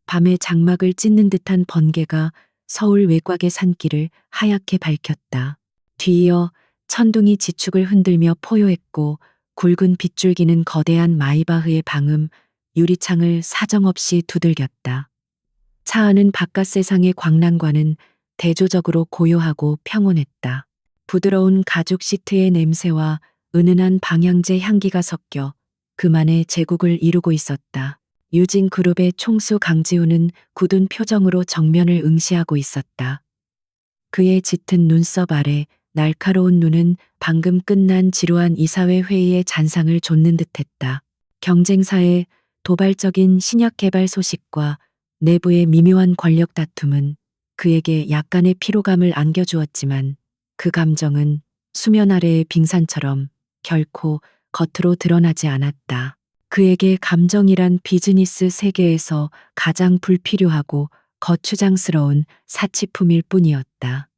밤에 장막을 찢는 듯한 번개가 서울 외곽의 산길을 하얗게 밝혔다. 뒤이어 천둥이 지축을 흔들며 포효했고 굵은 빗줄기는 거대한 마이바흐의 방음, 유리창을 사정없이 두들겼다. 차 안은 바깥 세상의 광란과는 대조적으로 고요하고 평온했다. 부드러운 가죽 시트의 냄새와 은은한 방향제 향기가 섞여 그만의 제국을 이루고 있었다. 유진 그룹의 총수 강지우는 굳은 표정으로 정면을 응시하고 있었다. 그의 짙은 눈썹 아래 날카로운 눈은 방금 끝난 지루한 이사회 회의의 잔상을 좇는 듯했다. 경쟁사의 도발적인 신약 개발 소식과 내부의 미묘한 권력 다툼은 그에게 약간의 피로감을 안겨주었지만 그 감정은 수면 아래의 빙산처럼 결코 겉으로 드러나지 않았다. 그에게 감정이란 비즈니스 세계에서 가장 불필요하고 거추장스러운 사치품일 뿐이었다.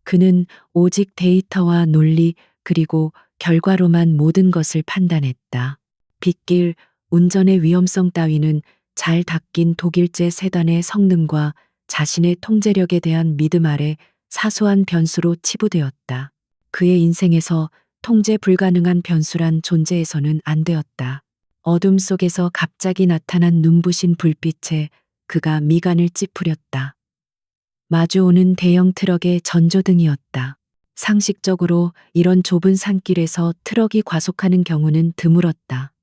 그는 오직 데이터와 논리 그리고 결과로만 모든 것을 판단했다. 빗길, 운전의 위험성 따위는 잘 닦인 독일제 세단의 성능과 자신의 통제력에 대한 믿음 아래 사소한 변수로 치부되었다. 그의 인생에서 통제 불가능한 변수란 존재해서는 안 되었다. 어둠 속에서 갑자기 나타난 눈부신 불빛에 그가 미간을 찌푸렸다. 마주오는 대형 트럭의 전조등이었다. 상식적으로 이런 좁은 산길에서 트럭이 과속하는 경우는 드물었다.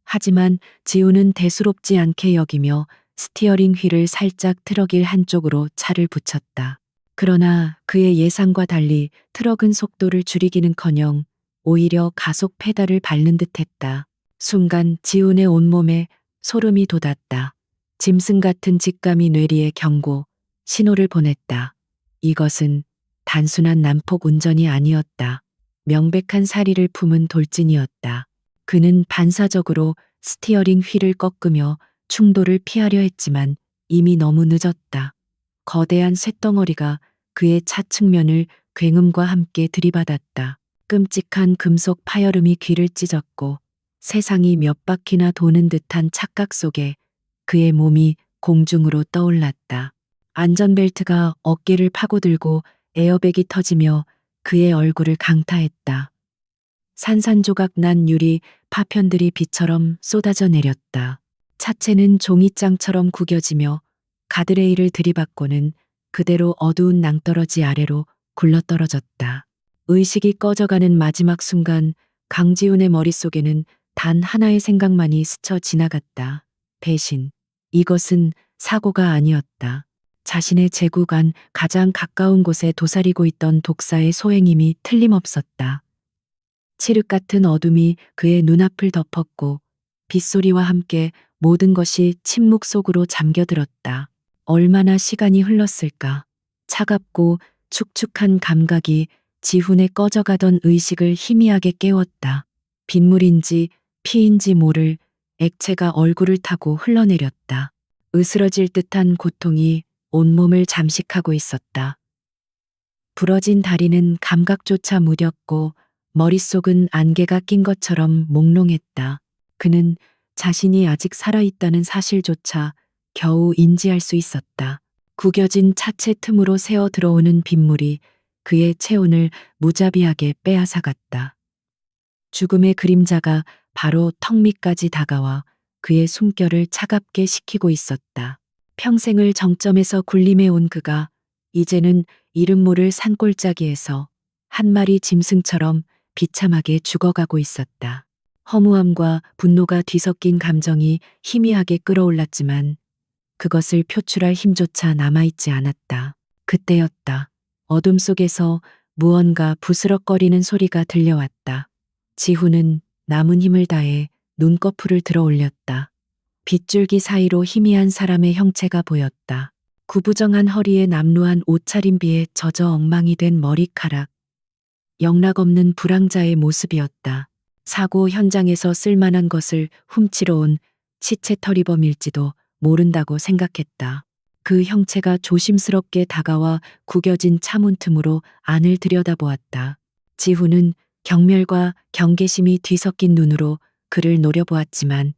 하지만 지우는 대수롭지 않게 여기며 스티어링 휠을 살짝 트럭일 한쪽으로 차를 붙였다. 그러나 그의 예상과 달리 트럭은 속도를 줄이기는커녕 오히려 가속 페달을 밟는 듯했다. 순간 지훈의 온몸에 소름이 돋았다. 짐승 같은 직감이 뇌리에 경고, 신호를 보냈다. 이것은 단순한 난폭 운전이 아니었다. 명백한 사리를 품은 돌진이었다. 그는 반사적으로 스티어링 휠을 꺾으며 충돌을 피하려 했지만 이미 너무 늦었다. 거대한 쇳덩어리가 그의 차 측면을 굉음과 함께 들이받았다. 끔찍한 금속 파열음이 귀를 찢었고 세상이 몇 바퀴나 도는 듯한 착각 속에 그의 몸이 공중으로 떠올랐다. 안전벨트가 어깨를 파고들고 에어백이 터지며 그의 얼굴을 강타했다. 산산조각 난 유리 파편들이 비처럼 쏟아져 내렸다. 차체는 종이장처럼 구겨지며 가드레일을 들이받고는 그대로 어두운 낭떠러지 아래로 굴러떨어졌다. 의식이 꺼져가는 마지막 순간 강지훈의 머릿속에는 단 하나의 생각만이 스쳐 지나갔다. 배신. 이것은 사고가 아니었다. 자신의 제국 안 가장 가까운 곳에 도사리고 있던 독사의 소행임이 틀림없었다. 칠흑 같은 어둠이 그의 눈앞을 덮었고 빗소리와 함께 모든 것이 침묵 속으로 잠겨들었다. 얼마나 시간이 흘렀을까. 차갑고 축축한 감각이 지훈의 꺼져가던 의식을 희미하게 깨웠다. 빗물인지 피인지 모를 액체가 얼굴을 타고 흘러내렸다. 으스러질 듯한 고통이 온몸을 잠식하고 있었다. 부러진 다리는 감각조차 무뎠고 머릿속은 안개가 낀 것처럼 몽롱했다. 그는 자신이 아직 살아있다는 사실조차 겨우 인지할 수 있었다. 구겨진 차체 틈으로 새어 들어오는 빗물이 그의 체온을 무자비하게 빼앗아갔다. 죽음의 그림자가 바로 턱 밑까지 다가와 그의 숨결을 차갑게 식히고 있었다. 평생을 정점에서 군림해 온 그가 이제는 이름 모를 산골짜기에서 한 마리 짐승처럼 비참하게 죽어가고 있었다. 허무함과 분노가 뒤섞인 감정이 희미하게 끌어올랐지만 그것을 표출할 힘조차 남아있지 않았다. 그때였다. 어둠 속에서 무언가 부스럭거리는 소리가 들려왔다. 지훈은 남은 힘을 다해 눈꺼풀을 들어 올렸다. 빗줄기 사이로 희미한 사람의 형체가 보였다. 구부정한 허리에 남루한 옷차림비에 젖어 엉망이 된 머리카락. 영락없는 불황자의 모습이었다. 사고 현장에서 쓸만한 것을 훔치러 온 시체털이범일지도 모른다고 생각했다. 그 형체가 조심스럽게 다가와 구겨진 차문 틈으로 안을 들여다보았다. 지훈은 경멸과 경계심이 뒤섞인 눈으로 그를 노려보았지만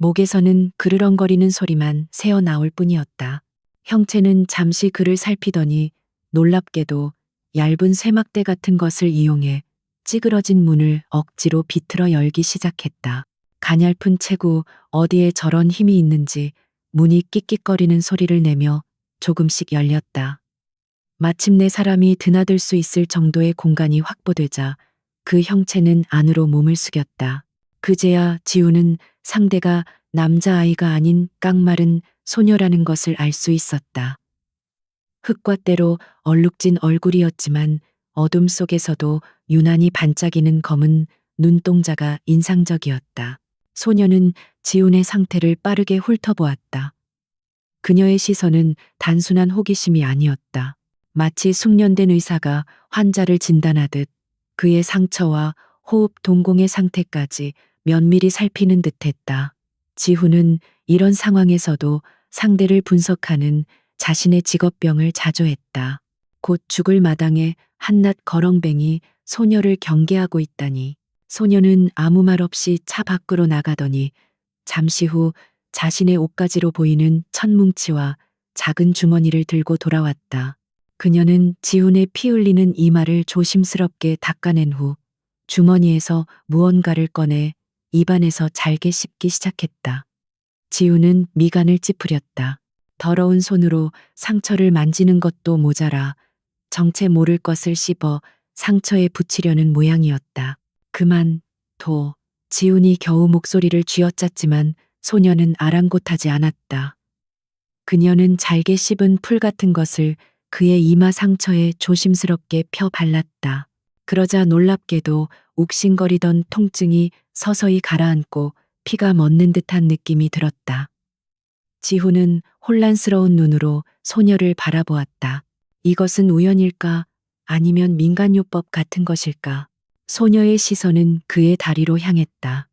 목에서는 그르렁거리는 소리만 새어 나올 뿐이었다. 형체는 잠시 그를 살피더니 놀랍게도 얇은 쇠막대 같은 것을 이용해 찌그러진 문을 억지로 비틀어 열기 시작했다. 가냘픈 채구 어디에 저런 힘이 있는지 문이 끽끽거리는 소리를 내며 조금씩 열렸다. 마침내 사람이 드나들 수 있을 정도의 공간이 확보되자 그 형체는 안으로 몸을 숙였다. 그제야 지우는 상대가 남자아이가 아닌 깡마른 소녀라는 것을 알 수 있었다. 흙과 때로 얼룩진 얼굴이었지만 어둠 속에서도 유난히 반짝이는 검은 눈동자가 인상적이었다. 소녀는 지훈의 상태를 빠르게 훑어보았다. 그녀의 시선은 단순한 호기심이 아니었다. 마치 숙련된 의사가 환자를 진단하듯 그의 상처와 호흡 동공의 상태까지 면밀히 살피는 듯했다. 지훈은 이런 상황에서도 상대를 분석하는 자신의 직업병을 자조했다. 곧 죽을 마당에 한낱 거렁뱅이 소녀를 경계하고 있다니. 소녀는 아무 말 없이 차 밖으로 나가더니 잠시 후 자신의 옷가지로 보이는 천뭉치와 작은 주머니를 들고 돌아왔다. 그녀는 지훈의 피 흘리는 이마를 조심스럽게 닦아낸 후 주머니에서 무언가를 꺼내 입안에서 잘게 씹기 시작했다. 지훈은 미간을 찌푸렸다. 더러운 손으로 상처를 만지는 것도 모자라 정체 모를 것을 씹어 상처에 붙이려는 모양이었다. 그만 둬. 지훈이 겨우 목소리를 쥐어짰지만 소녀는 아랑곳하지 않았다. 그녀는 잘게 씹은 풀 같은 것을 그의 이마 상처에 조심스럽게 펴 발랐다. 그러자 놀랍게도 욱신거리던 통증이 서서히 가라앉고 피가 멎는 듯한 느낌이 들었다. 지훈은 혼란스러운 눈으로 소녀를 바라보았다. 이것은 우연일까? 아니면 민간요법 같은 것일까? 소녀의 시선은 그의 다리로 향했다.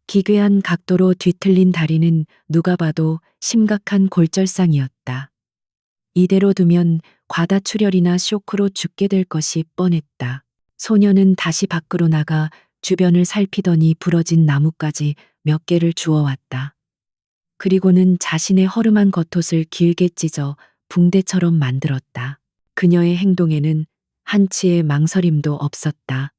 기괴한 각도로 뒤틀린 다리는 누가 봐도 심각한 골절상이었다. 이대로 두면 과다출혈이나 쇼크로 죽게 될 것이 뻔했다. 소녀는 다시 밖으로 나가 주변을 살피더니 부러진 나뭇가지 몇 개를 주워왔다. 그리고는 자신의 허름한 겉옷을 길게 찢어 붕대처럼 만들었다. 그녀의 행동에는 한치의 망설임도 없었다.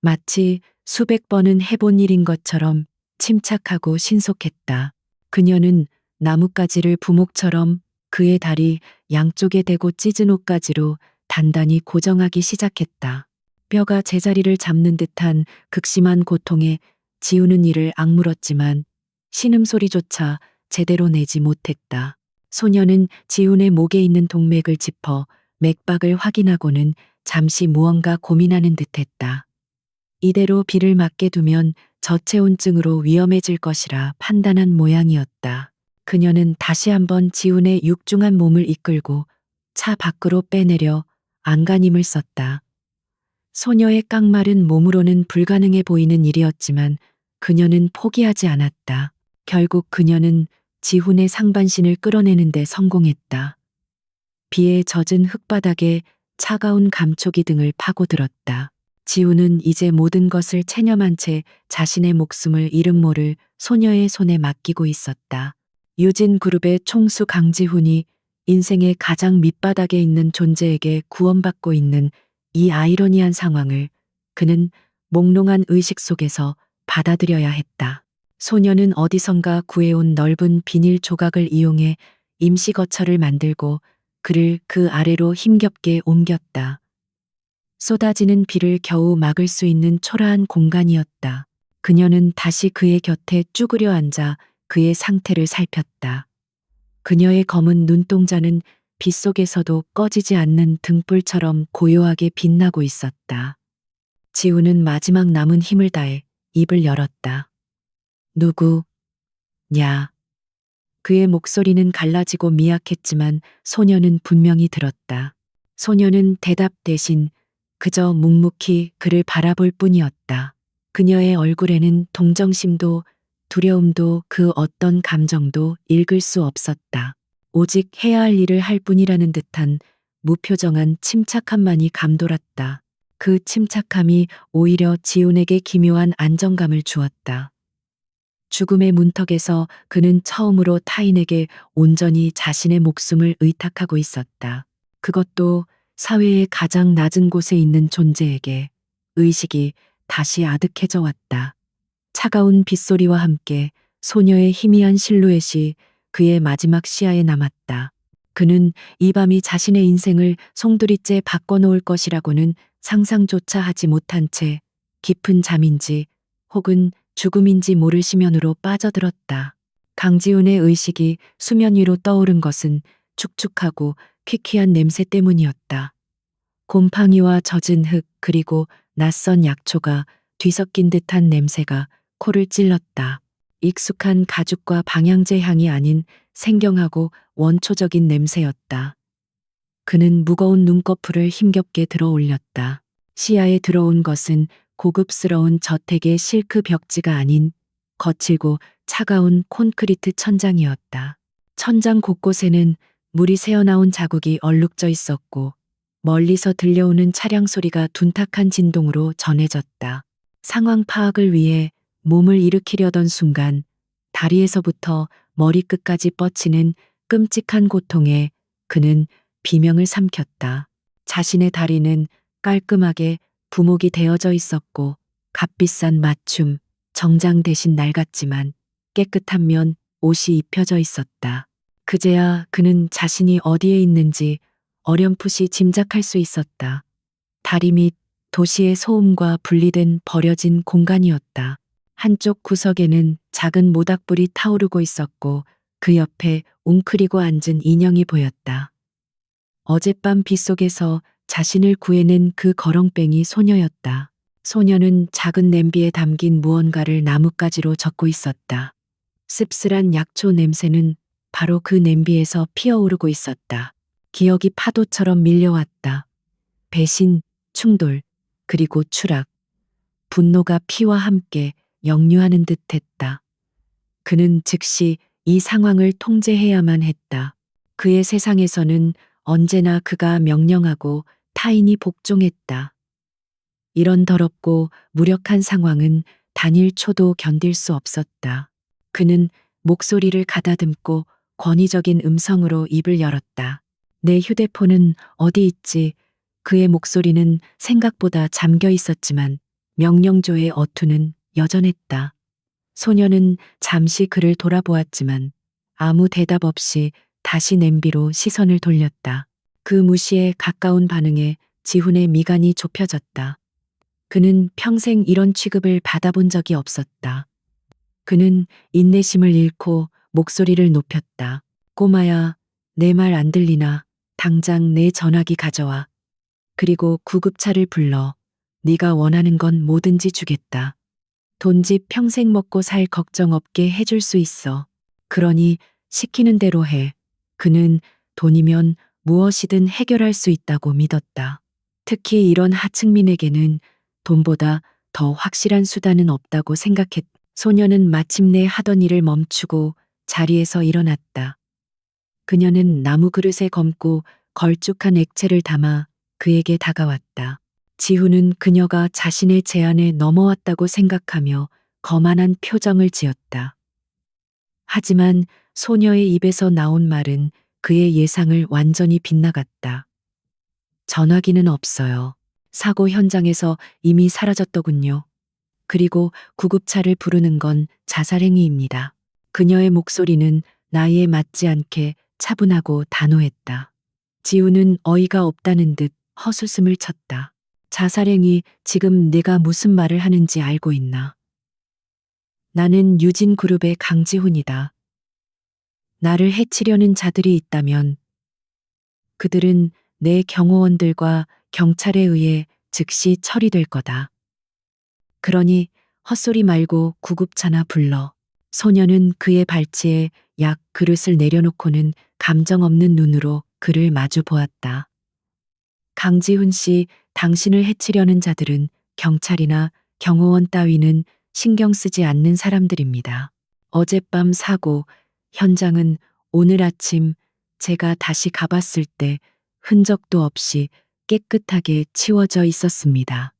마치 수백 번은 해본 일인 것처럼 침착하고 신속했다. 그녀는 나뭇가지를 부목처럼 그의 다리 양쪽에 대고 찢은 옷가지로 단단히 고정하기 시작했다. 뼈가 제자리를 잡는 듯한 극심한 고통에 지우는 이를 악물었지만 신음소리조차 제대로 내지 못했다. 소녀는 지훈의 목에 있는 동맥을 짚어 맥박을 확인하고는 잠시 무언가 고민하는 듯했다. 이대로 비를 맞게 두면 저체온증으로 위험해질 것이라 판단한 모양이었다. 그녀는 다시 한번 지훈의 육중한 몸을 이끌고 차 밖으로 빼내려 안간힘을 썼다. 소녀의 깡마른 몸으로는 불가능해 보이는 일이었지만 그녀는 포기하지 않았다. 결국 그녀는 지훈의 상반신을 끌어내는 데 성공했다. 비에 젖은 흙바닥에 차가운 감촉이 등을 파고들었다. 지훈은 이제 모든 것을 체념한 채 자신의 목숨을 이름 모를 소녀의 손에 맡기고 있었다. 유진 그룹의 총수 강지훈이 인생의 가장 밑바닥에 있는 존재에게 구원받고 있는 이 아이러니한 상황을 그는 몽롱한 의식 속에서 받아들여야 했다. 소녀는 어디선가 구해온 넓은 비닐 조각을 이용해 임시 거처를 만들고 그를 그 아래로 힘겹게 옮겼다. 쏟아지는 비를 겨우 막을 수 있는 초라한 공간이었다. 그녀는 다시 그의 곁에 쭈그려 앉아 그의 상태를 살폈다. 그녀의 검은 눈동자는 빛 속에서도 꺼지지 않는 등불처럼 고요하게 빛나고 있었다. 지훈은 마지막 남은 힘을 다해 입을 열었다. 누구냐? 그의 목소리는 갈라지고 미약했지만 소녀는 분명히 들었다. 소녀는 대답 대신 그저 묵묵히 그를 바라볼 뿐이었다. 그녀의 얼굴에는 동정심도 두려움도 그 어떤 감정도 읽을 수 없었다. 오직 해야 할 일을 할 뿐이라는 듯한 무표정한 침착함만이 감돌았다. 그 침착함이 오히려 지훈에게 기묘한 안정감을 주었다. 죽음의 문턱에서 그는 처음으로 타인에게 온전히 자신의 목숨을 의탁하고 있었다. 그것도 사회의 가장 낮은 곳에 있는 존재에게. 의식이 다시 아득해져 왔다. 차가운 빗소리와 함께 소녀의 희미한 실루엣이 그의 마지막 시야에 남았다. 그는 이 밤이 자신의 인생을 송두리째 바꿔놓을 것이라고는 상상조차 하지 못한 채 깊은 잠인지 혹은 죽음인지 모를 심연으로 빠져들었다. 강지훈의 의식이 수면 위로 떠오른 것은 축축하고 퀴퀴한 냄새 때문이었다. 곰팡이와 젖은 흙 그리고 낯선 약초가 뒤섞인 듯한 냄새가 코를 찔렀다. 익숙한 가죽과 방향제 향이 아닌 생경하고 원초적인 냄새였다. 그는 무거운 눈꺼풀을 힘겹게 들어 올렸다. 시야에 들어온 것은 고급스러운 저택의 실크 벽지가 아닌 거칠고 차가운 콘크리트 천장이었다. 천장 곳곳에는 물이 새어나온 자국이 얼룩져 있었고 멀리서 들려오는 차량 소리가 둔탁한 진동으로 전해졌다. 상황 파악을 위해 몸을 일으키려던 순간 다리에서부터 머리끝까지 뻗치는 끔찍한 고통에 그는 비명을 삼켰다. 자신의 다리는 깔끔하게 부목이 되어져 있었고 값비싼 맞춤, 정장 대신 낡았지만 깨끗한 면 옷이 입혀져 있었다. 그제야 그는 자신이 어디에 있는지 어렴풋이 짐작할 수 있었다. 다리 밑 도시의 소음과 분리된 버려진 공간이었다. 한쪽 구석에는 작은 모닥불이 타오르고 있었고 그 옆에 웅크리고 앉은 인형이 보였다. 어젯밤 빗속에서 자신을 구해낸 그 거렁뱅이 소녀였다. 소녀는 작은 냄비에 담긴 무언가를 나뭇가지로 젓고 있었다. 씁쓸한 약초 냄새는 바로 그 냄비에서 피어오르고 있었다. 기억이 파도처럼 밀려왔다. 배신, 충돌, 그리고 추락. 분노가 피와 함께 역류하는 듯 했다. 그는 즉시 이 상황을 통제해야만 했다. 그의 세상에서는 언제나 그가 명령하고 타인이 복종했다. 이런 더럽고 무력한 상황은 단일 초도 견딜 수 없었다. 그는 목소리를 가다듬고 권위적인 음성으로 입을 열었다. 내 휴대폰은 어디 있지? 그의 목소리는 생각보다 잠겨 있었지만 명령조의 어투는 여전했다. 소녀는 잠시 그를 돌아보았지만 아무 대답 없이 다시 냄비로 시선을 돌렸다. 그 무시에 가까운 반응에 지훈의 미간이 좁혀졌다. 그는 평생 이런 취급을 받아본 적이 없었다. 그는 인내심을 잃고 목소리를 높였다. 꼬마야, 내 말 안 들리나? 당장 내 전화기 가져와. 그리고 구급차를 불러. 네가 원하는 건 뭐든지 주겠다. 돈집 평생 먹고 살 걱정 없게 해줄 수 있어. 그러니 시키는 대로 해. 그는 돈이면 무엇이든 해결할 수 있다고 믿었다. 특히 이런 하층민에게는 돈보다 더 확실한 수단은 없다고 생각했다. 소녀는 마침내 하던 일을 멈추고 자리에서 일어났다. 그녀는 나무 그릇에 검고 걸쭉한 액체를 담아 그에게 다가왔다. 지훈은 그녀가 자신의 제안에 넘어왔다고 생각하며 거만한 표정을 지었다. 하지만 소녀의 입에서 나온 말은 그의 예상을 완전히 빗나갔다. 전화기는 없어요. 사고 현장에서 이미 사라졌더군요. 그리고 구급차를 부르는 건 자살행위입니다. 그녀의 목소리는 나이에 맞지 않게 차분하고 단호했다. 지우는 어이가 없다는 듯 헛웃음을 쳤다. 자살행위, 지금 내가 무슨 말을 하는지 알고 있나? 나는 유진그룹의 강지훈이다. 나를 해치려는 자들이 있다면 그들은 내 경호원들과 경찰에 의해 즉시 처리될 거다. 그러니 헛소리 말고 구급차나 불러. 소녀는 그의 발치에 약 그릇을 내려놓고는 감정 없는 눈으로 그를 마주 보았다. 강지훈 씨, 당신을 해치려는 자들은 경찰이나 경호원 따위는 신경 쓰지 않는 사람들입니다. 어젯밤 사고 현장은 오늘 아침 제가 다시 가봤을 때 흔적도 없이 깨끗하게 치워져 있었습니다.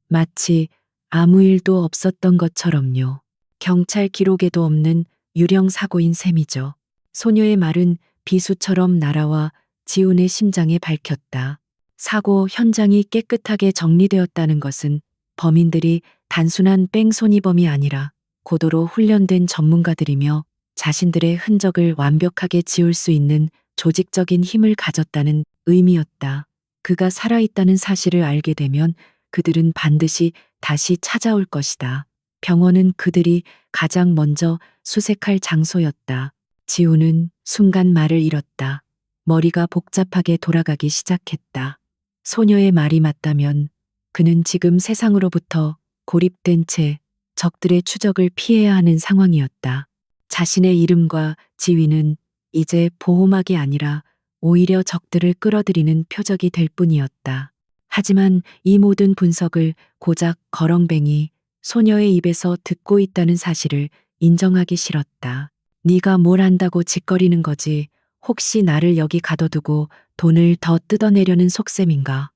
마치 아무 일도 없었던 것처럼요. 경찰 기록에도 없는 유령 사고인 셈이죠. 소녀의 말은 비수처럼 날아와 지훈의 심장에 밝혔다. 사고 현장이 깨끗하게 정리되었다는 것은 범인들이 단순한 뺑소니범이 아니라 고도로 훈련된 전문가들이며 자신들의 흔적을 완벽하게 지울 수 있는 조직적인 힘을 가졌다는 의미였다. 그가 살아있다는 사실을 알게 되면 그들은 반드시 다시 찾아올 것이다. 병원은 그들이 가장 먼저 수색할 장소였다. 지우는 순간 말을 잃었다. 머리가 복잡하게 돌아가기 시작했다. 소녀의 말이 맞다면 그는 지금 세상으로부터 고립된 채 적들의 추적을 피해야 하는 상황이었다. 자신의 이름과 지위는 이제 보호막이 아니라 오히려 적들을 끌어들이는 표적이 될 뿐이었다. 하지만 이 모든 분석을 고작 거렁뱅이 소녀의 입에서 듣고 있다는 사실을 인정하기 싫었다. 네가 뭘 안다고 짓거리는 거지. 혹시 나를 여기 가둬두고 돈을 더 뜯어내려는 속셈인가?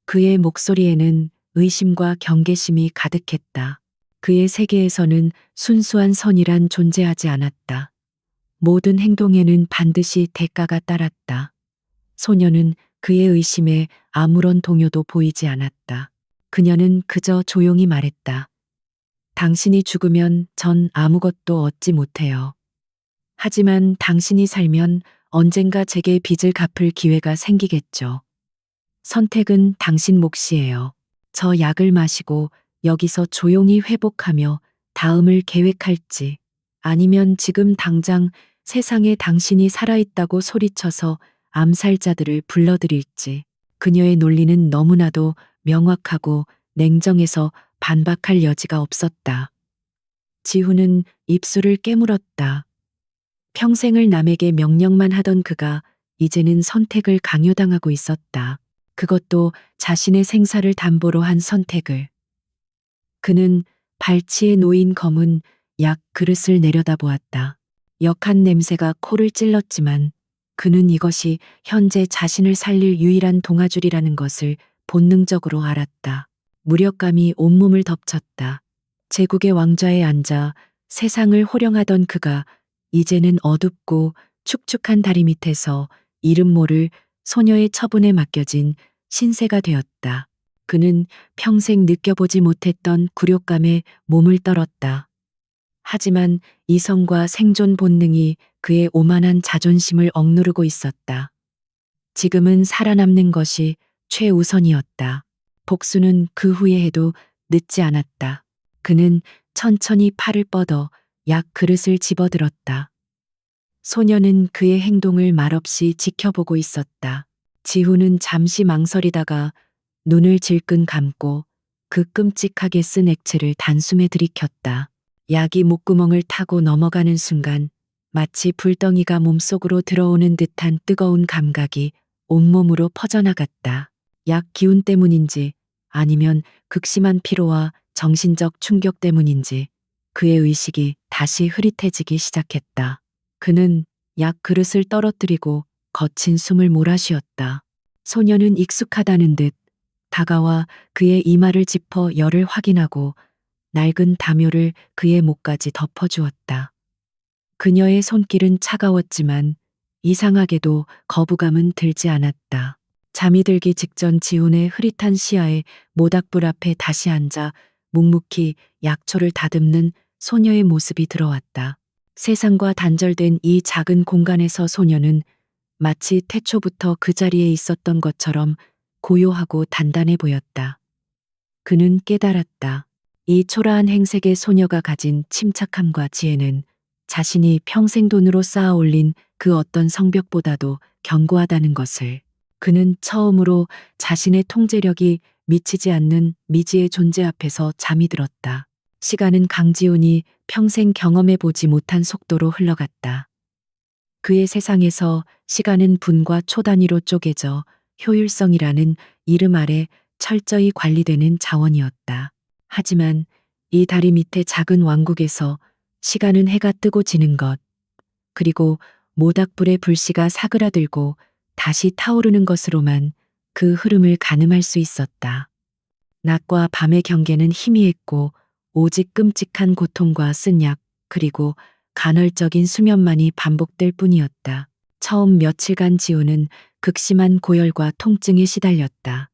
그의 목소리에는 의심과 경계심이 가득했다. 그의 세계에서는 순수한 선이란 존재하지 않았다. 모든 행동에는 반드시 대가가 따랐다. 소녀는 그의 의심에 아무런 동요도 보이지 않았다. 그녀는 그저 조용히 말했다. 당신이 죽으면 전 아무것도 얻지 못해요. 하지만 당신이 살면 언젠가 제게 빚을 갚을 기회가 생기겠죠. 선택은 당신 몫이에요. 저 약을 마시고 여기서 조용히 회복하며 다음을 계획할지, 아니면 지금 당장 세상에 당신이 살아있다고 소리쳐서 암살자들을 불러들일지. 그녀의 논리는 너무나도 명확하고 냉정해서 반박할 여지가 없었다. 지훈은 입술을 깨물었다. 평생을 남에게 명령만 하던 그가 이제는 선택을 강요당하고 있었다. 그것도 자신의 생사를 담보로 한 선택을. 그는 발치에 놓인 검은 약 그릇을 내려다보았다. 역한 냄새가 코를 찔렀지만 그는 이것이 현재 자신을 살릴 유일한 동아줄이라는 것을 본능적으로 알았다. 무력감이 온몸을 덮쳤다. 제국의 왕좌에 앉아 세상을 호령하던 그가 이제는 어둡고 축축한 다리 밑에서 이름 모를 소녀의 처분에 맡겨진 신세가 되었다. 그는 평생 느껴보지 못했던 굴욕감에 몸을 떨었다. 하지만 이성과 생존 본능이 그의 오만한 자존심을 억누르고 있었다. 지금은 살아남는 것이 최우선이었다. 복수는 그 후에 해도 늦지 않았다. 그는 천천히 팔을 뻗어 약 그릇을 집어들었다. 소녀는 그의 행동을 말없이 지켜보고 있었다. 지훈은 잠시 망설이다가 눈을 질끈 감고 그 끔찍하게 쓴 액체를 단숨에 들이켰다. 약이 목구멍을 타고 넘어가는 순간 마치 불덩이가 몸속으로 들어오는 듯한 뜨거운 감각이 온몸으로 퍼져나갔다. 약 기운 때문인지 아니면 극심한 피로와 정신적 충격 때문인지 그의 의식이 다시 흐릿해지기 시작했다. 그는 약 그릇을 떨어뜨리고 거친 숨을 몰아쉬었다. 소녀는 익숙하다는 듯 다가와 그의 이마를 짚어 열을 확인하고 낡은 담요를 그의 목까지 덮어주었다. 그녀의 손길은 차가웠지만 이상하게도 거부감은 들지 않았다. 잠이 들기 직전 지훈의 흐릿한 시야에 모닥불 앞에 다시 앉아 묵묵히 약초를 다듬는 소녀의 모습이 들어왔다. 세상과 단절된 이 작은 공간에서 소녀는 마치 태초부터 그 자리에 있었던 것처럼 고요하고 단단해 보였다. 그는 깨달았다. 이 초라한 행색의 소녀가 가진 침착함과 지혜는 자신이 평생 돈으로 쌓아 올린 그 어떤 성벽보다도 견고하다는 것을. 그는 처음으로 자신의 통제력이 미치지 않는 미지의 존재 앞에서 잠이 들었다. 시간은 강지훈이 평생 경험해 보지 못한 속도로 흘러갔다. 그의 세상에서 시간은 분과 초 단위로 쪼개져 효율성이라는 이름 아래 철저히 관리되는 자원이었다. 하지만 이 다리 밑의 작은 왕국에서 시간은 해가 뜨고 지는 것, 그리고 모닥불의 불씨가 사그라들고 다시 타오르는 것으로만 그 흐름을 가늠할 수 있었다. 낮과 밤의 경계는 희미했고 오직 끔찍한 고통과 쓴 약, 그리고 간헐적인 수면만이 반복될 뿐이었다. 처음 며칠간 지우는 극심한 고열과 통증에 시달렸다.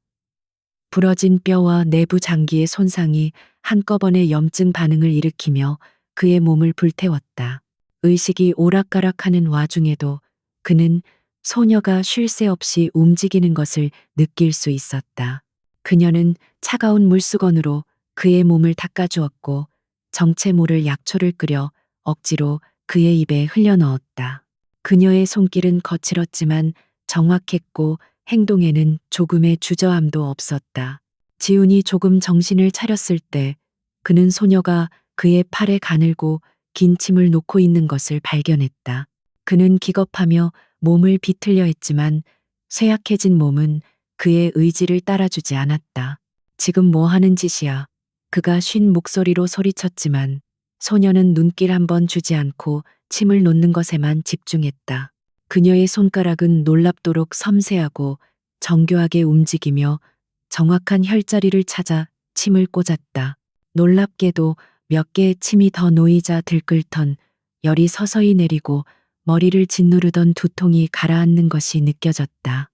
부러진 뼈와 내부 장기의 손상이 한꺼번에 염증 반응을 일으키며 그의 몸을 불태웠다. 의식이 오락가락하는 와중에도 그는 소녀가 쉴 새 없이 움직이는 것을 느낄 수 있었다. 그녀는 차가운 물수건으로 그의 몸을 닦아주었고 정체 모를 약초를 끓여 억지로 그의 입에 흘려넣었다. 그녀의 손길은 거칠었지만 정확했고 행동에는 조금의 주저함도 없었다. 지훈이 조금 정신을 차렸을 때 그는 소녀가 그의 팔에 가늘고 긴 침을 놓고 있는 것을 발견했다. 그는 기겁하며 몸을 비틀려 했지만 쇠약해진 몸은 그의 의지를 따라주지 않았다. 지금 뭐 하는 짓이야? 그가 쉰 목소리로 소리쳤지만 소녀는 눈길 한 번 주지 않고 침을 놓는 것에만 집중했다. 그녀의 손가락은 놀랍도록 섬세하고 정교하게 움직이며 정확한 혈자리를 찾아 침을 꽂았다. 놀랍게도 몇 개의 침이 더 놓이자 들끓던 열이 서서히 내리고 머리를 짓누르던 두통이 가라앉는 것이 느껴졌다.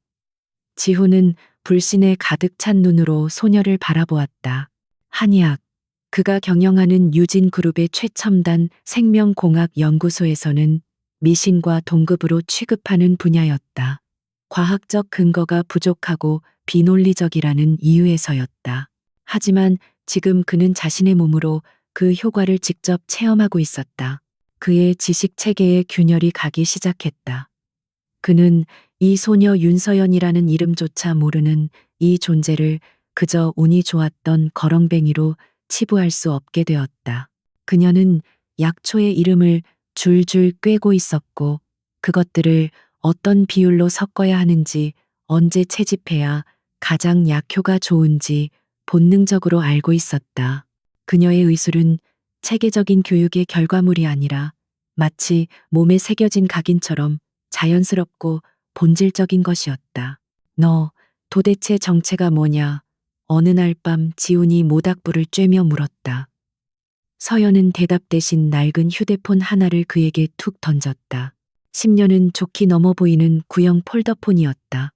지훈은 불신에 가득 찬 눈으로 소녀를 바라보았다. 한의학, 그가 경영하는 유진그룹의 최첨단 생명공학 연구소에서는 미신과 동급으로 취급하는 분야였다. 과학적 근거가 부족하고 비논리적이라는 이유에서였다. 하지만 지금 그는 자신의 몸으로 그 효과를 직접 체험하고 있었다. 그의 지식 체계에 균열이 가기 시작했다. 그는 이 소녀 윤서연이라는 이름조차 모르는 이 존재를 그저 운이 좋았던 거렁뱅이로 치부할 수 없게 되었다. 그녀는 약초의 이름을 줄줄 꿰고 있었고 그것들을 어떤 비율로 섞어야 하는지, 언제 채집해야 가장 약효가 좋은지 본능적으로 알고 있었다. 그녀의 의술은 체계적인 교육의 결과물이 아니라 마치 몸에 새겨진 각인처럼 자연스럽고 본질적인 것이었다. 너 도대체 정체가 뭐냐? 어느 날 밤 지훈이 모닥불을 쬐며 물었다. 서연은 대답 대신 낡은 휴대폰 하나를 그에게 툭 던졌다. 10년은 좋게 넘어 보이는 구형 폴더폰이었다.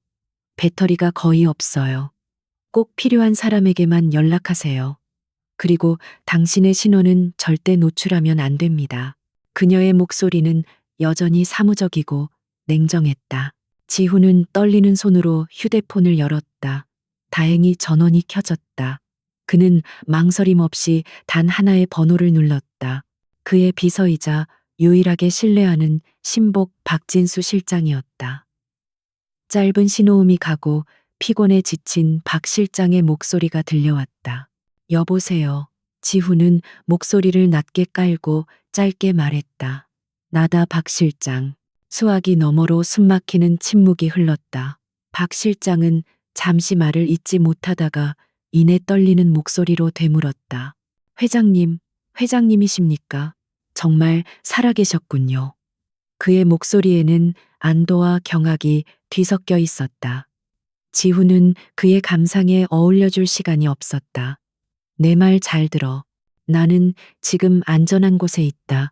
배터리가 거의 없어요. 꼭 필요한 사람에게만 연락하세요. 그리고 당신의 신호는 절대 노출하면 안 됩니다. 그녀의 목소리는 여전히 사무적이고 냉정했다. 지훈은 떨리는 손으로 휴대폰을 열었다. 다행히 전원이 켜졌다. 그는 망설임 없이 단 하나의 번호를 눌렀다. 그의 비서이자 유일하게 신뢰하는 신복 박진수 실장이었다. 짧은 신호음이 가고 피곤에 지친 박 실장의 목소리가 들려왔다. 여보세요. 지훈은 목소리를 낮게 깔고 짧게 말했다. 나다 박 실장. 수화기 너머로 숨막히는 침묵이 흘렀다. 박 실장은 잠시 말을 잇지 못하다가 이내 떨리는 목소리로 되물었다. 회장님, 회장님이십니까? 정말 살아계셨군요. 그의 목소리에는 안도와 경악이 뒤섞여 있었다. 지훈은 그의 감상에 어울려줄 시간이 없었다. 내 말 잘 들어. 나는 지금 안전한 곳에 있다.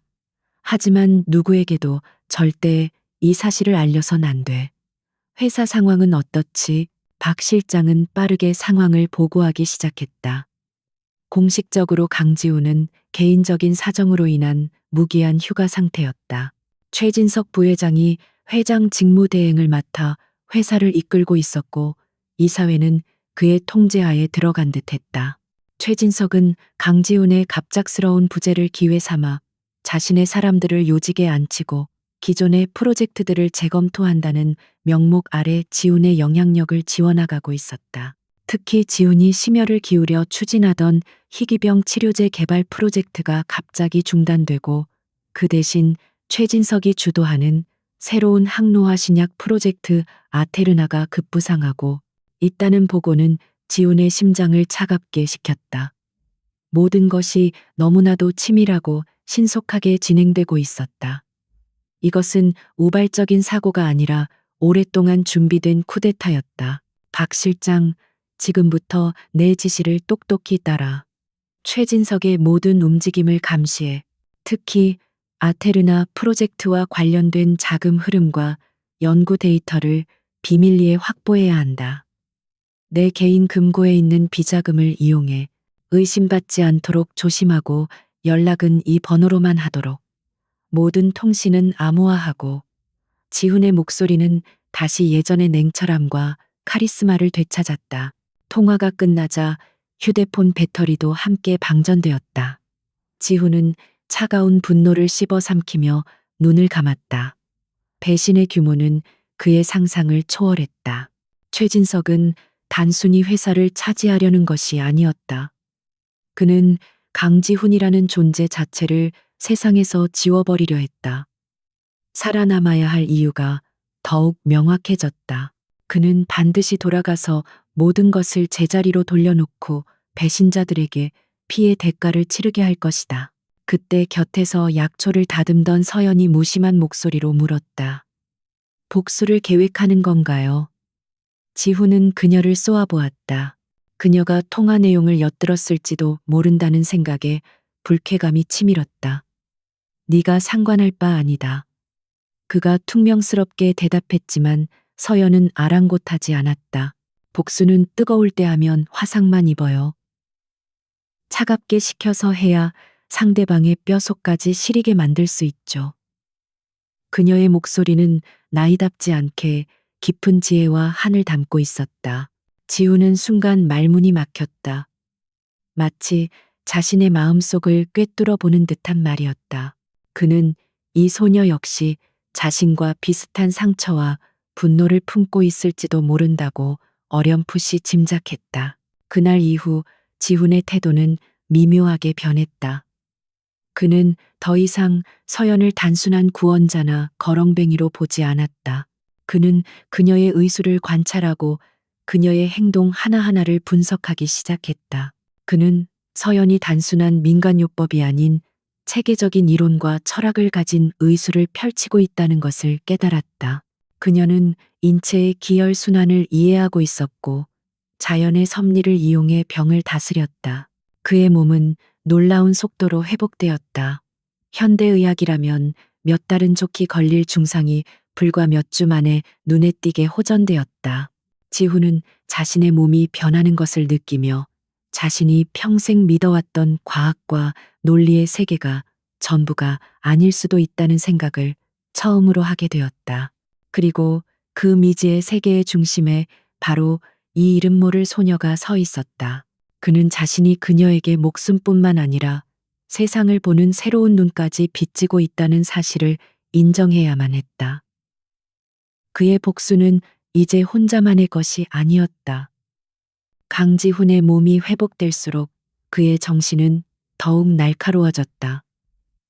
하지만 누구에게도 절대 이 사실을 알려선 안 돼. 회사 상황은 어떻지? 박 실장은 빠르게 상황을 보고하기 시작했다. 공식적으로 강지우는 개인적인 사정으로 인한 무기한 휴가 상태였다. 최진석 부회장이 회장 직무대행을 맡아 회사를 이끌고 있었고 이사회는 그의 통제하에 들어간 듯했다. 최진석은 강지훈의 갑작스러운 부재를 기회 삼아 자신의 사람들을 요직에 앉히고 기존의 프로젝트들을 재검토한다는 명목 아래 지훈의 영향력을 지워나가고 있었다. 특히 지훈이 심혈을 기울여 추진하던 희귀병 치료제 개발 프로젝트가 갑자기 중단되고 그 대신 최진석이 주도하는 새로운 항노화 신약 프로젝트 아테르나가 급부상하고 있다는 보고는 지훈의 심장을 차갑게 식혔다. 모든 것이 너무나도 치밀하고 신속하게 진행되고 있었다. 이것은 우발적인 사고가 아니라 오랫동안 준비된 쿠데타였다. 박 실장, 지금부터 내 지시를 똑똑히 따라. 최진석의 모든 움직임을 감시해 특히 아테르나 프로젝트와 관련된 자금 흐름과 연구 데이터를 비밀리에 확보해야 한다. 내 개인 금고에 있는 비자금을 이용해 의심받지 않도록 조심하고 연락은 이 번호로만 하도록. 모든 통신은 암호화하고. 지훈의 목소리는 다시 예전의 냉철함과 카리스마를 되찾았다. 통화가 끝나자 휴대폰 배터리도 함께 방전되었다. 지훈은 차가운 분노를 씹어 삼키며 눈을 감았다. 배신의 규모는 그의 상상을 초월했다. 최진석은 단순히 회사를 차지하려는 것이 아니었다. 그는 강지훈이라는 존재 자체를 세상에서 지워버리려 했다. 살아남아야 할 이유가 더욱 명확해졌다. 그는 반드시 돌아가서 모든 것을 제자리로 돌려놓고 배신자들에게 피해 대가를 치르게 할 것이다. 그때 곁에서 약초를 다듬던 서연이 무심한 목소리로 물었다. 복수를 계획하는 건가요? 지훈은 그녀를 쏘아보았다. 그녀가 통화 내용을 엿들었을지도 모른다는 생각에 불쾌감이 치밀었다. 네가 상관할 바 아니다. 그가 퉁명스럽게 대답했지만 서연은 아랑곳하지 않았다. 복수는 뜨거울 때 하면 화상만 입어요. 차갑게 식혀서 해야 상대방의 뼛속까지 시리게 만들 수 있죠. 그녀의 목소리는 나이답지 않게 깊은 지혜와 한을 담고 있었다. 지우는 순간 말문이 막혔다. 마치 자신의 마음속을 꿰뚫어 보는 듯한 말이었다. 그는 이 소녀 역시 자신과 비슷한 상처와 분노를 품고 있을지도 모른다고 어렴풋이 짐작했다. 그날 이후 지훈의 태도는 미묘하게 변했다. 그는 더 이상 서연을 단순한 구원자나 거렁뱅이로 보지 않았다. 그는 그녀의 의술을 관찰하고 그녀의 행동 하나하나를 분석하기 시작했다. 그는 서연이 단순한 민간요법이 아닌 체계적인 이론과 철학을 가진 의술을 펼치고 있다는 것을 깨달았다. 그녀는 인체의 기혈순환을 이해하고 있었고 자연의 섭리를 이용해 병을 다스렸다. 그의 몸은 놀라운 속도로 회복되었다. 현대의학이라면 몇 달은 좋게 걸릴 중상이 불과 몇 주 만에 눈에 띄게 호전되었다. 지훈은 자신의 몸이 변하는 것을 느끼며 자신이 평생 믿어왔던 과학과 논리의 세계가 전부가 아닐 수도 있다는 생각을 처음으로 하게 되었다. 그리고 그 미지의 세계의 중심에 바로 이 이름 모를 소녀가 서 있었다. 그는 자신이 그녀에게 목숨뿐만 아니라 세상을 보는 새로운 눈까지 비치고 있다는 사실을 인정해야만 했다. 그의 복수는 이제 혼자만의 것이 아니었다. 강지훈의 몸이 회복될수록 그의 정신은 더욱 날카로워졌다.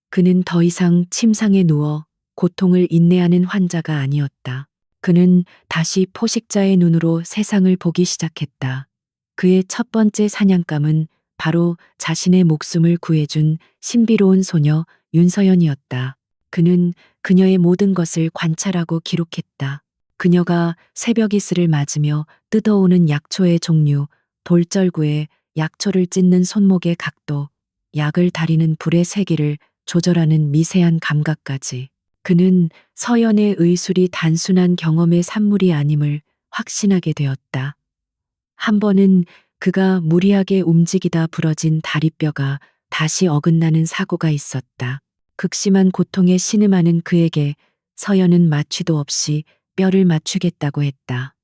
그는 더 이상 침상에 누워 고통을 인내하는 환자가 아니었다. 그는 다시 포식자의 눈으로 세상을 보기 시작했다. 그의 첫 번째 사냥감은 바로 자신의 목숨을 구해준 신비로운 소녀 윤서연이었다. 그는 그녀의 모든 것을 관찰하고 기록했다. 그녀가 새벽 이슬을 맞으며 뜯어오는 약초의 종류, 돌절구에 약초를 찢는 손목의 각도, 약을 다리는 불의 세기를 조절하는 미세한 감각까지. 그는 서연의 의술이 단순한 경험의 산물이 아님을 확신하게 되었다. 한 번은 그가 무리하게 움직이다 부러진 다리뼈가 다시 어긋나는 사고가 있었다. 극심한 고통에 신음하는 그에게 서연은 마취도 없이 뼈를 맞추겠다고 했다.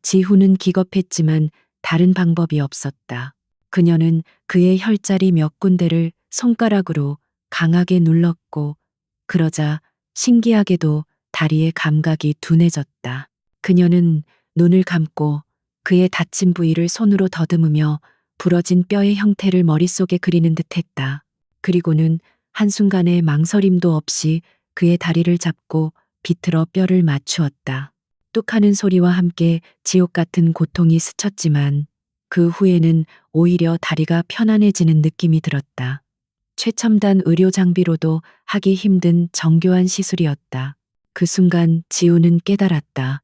지훈은 기겁했지만 다른 방법이 없었다. 그녀는 그의 혈자리 몇 군데를 손가락으로 강하게 눌렀고 그러자 신기하게도 다리의 감각이 둔해졌다. 그녀는 눈을 감고 그의 다친 부위를 손으로 더듬으며 부러진 뼈의 형태를 머릿속에 그리는 듯 했다. 그리고는 한순간의 망설임도 없이 그의 다리를 잡고 비틀어 뼈를 맞추었다. 뚝 하는 소리와 함께 지옥 같은 고통이 스쳤지만 그 후에는 오히려 다리가 편안해지는 느낌이 들었다. 최첨단 의료 장비로도 하기 힘든 정교한 시술이었다. 그 순간 지우는 깨달았다.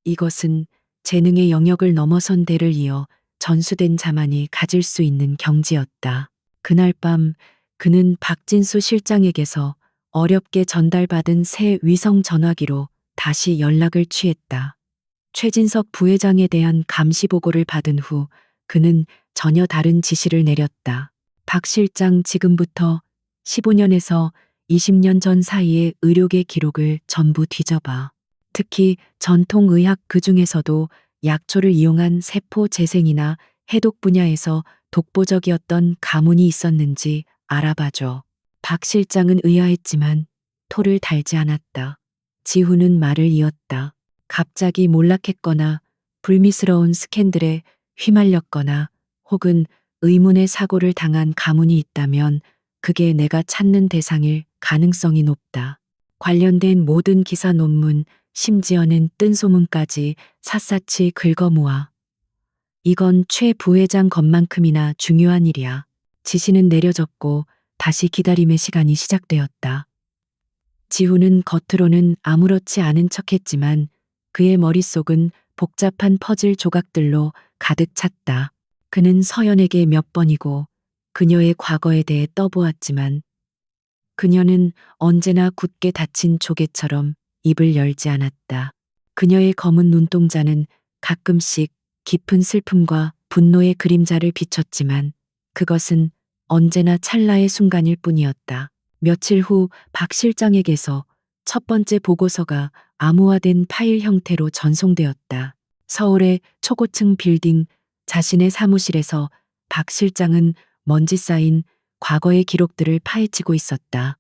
이것은 재능의 영역을 넘어선 대를 이어 전수된 자만이 가질 수 있는 경지였다. 그날 밤 그는 박진수 실장에게서 어렵게 전달받은 새 위성 전화기로 다시 연락을 취했다. 최진석 부회장에 대한 감시 보고를 받은 후 그는 전혀 다른 지시를 내렸다. 박 실장, 지금부터 15년에서 20년 전 사이의 의료계 기록을 전부 뒤져봐. 특히 전통의학 그 중에서도 약초를 이용한 세포 재생이나 해독 분야에서 독보적이었던 가문이 있었는지 알아봐줘. 박 실장은 의아했지만 토를 달지 않았다. 지훈은 말을 이었다. 갑자기 몰락했거나 불미스러운 스캔들에 휘말렸거나 혹은 의문의 사고를 당한 가문이 있다면 그게 내가 찾는 대상일 가능성이 높다. 관련된 모든 기사 논문, 심지어는 뜬 소문까지 샅샅이 긁어 모아. 이건 최 부회장 것만큼이나 중요한 일이야. 지시는 내려졌고 다시 기다림의 시간이 시작되었다. 지훈은 겉으로는 아무렇지 않은 척했지만 그의 머릿속은 복잡한 퍼즐 조각들로 가득 찼다. 그는 서연에게 몇 번이고 그녀의 과거에 대해 떠보았지만 그녀는 언제나 굳게 닫힌 조개처럼 입을 열지 않았다. 그녀의 검은 눈동자는 가끔씩 깊은 슬픔과 분노의 그림자를 비췄지만 그것은 언제나 찰나의 순간일 뿐이었다. 며칠 후 박 실장에게서 첫 번째 보고서가 암호화된 파일 형태로 전송되었다. 서울의 초고층 빌딩 자신의 사무실에서 박 실장은 먼지 쌓인 과거의 기록들을 파헤치고 있었다.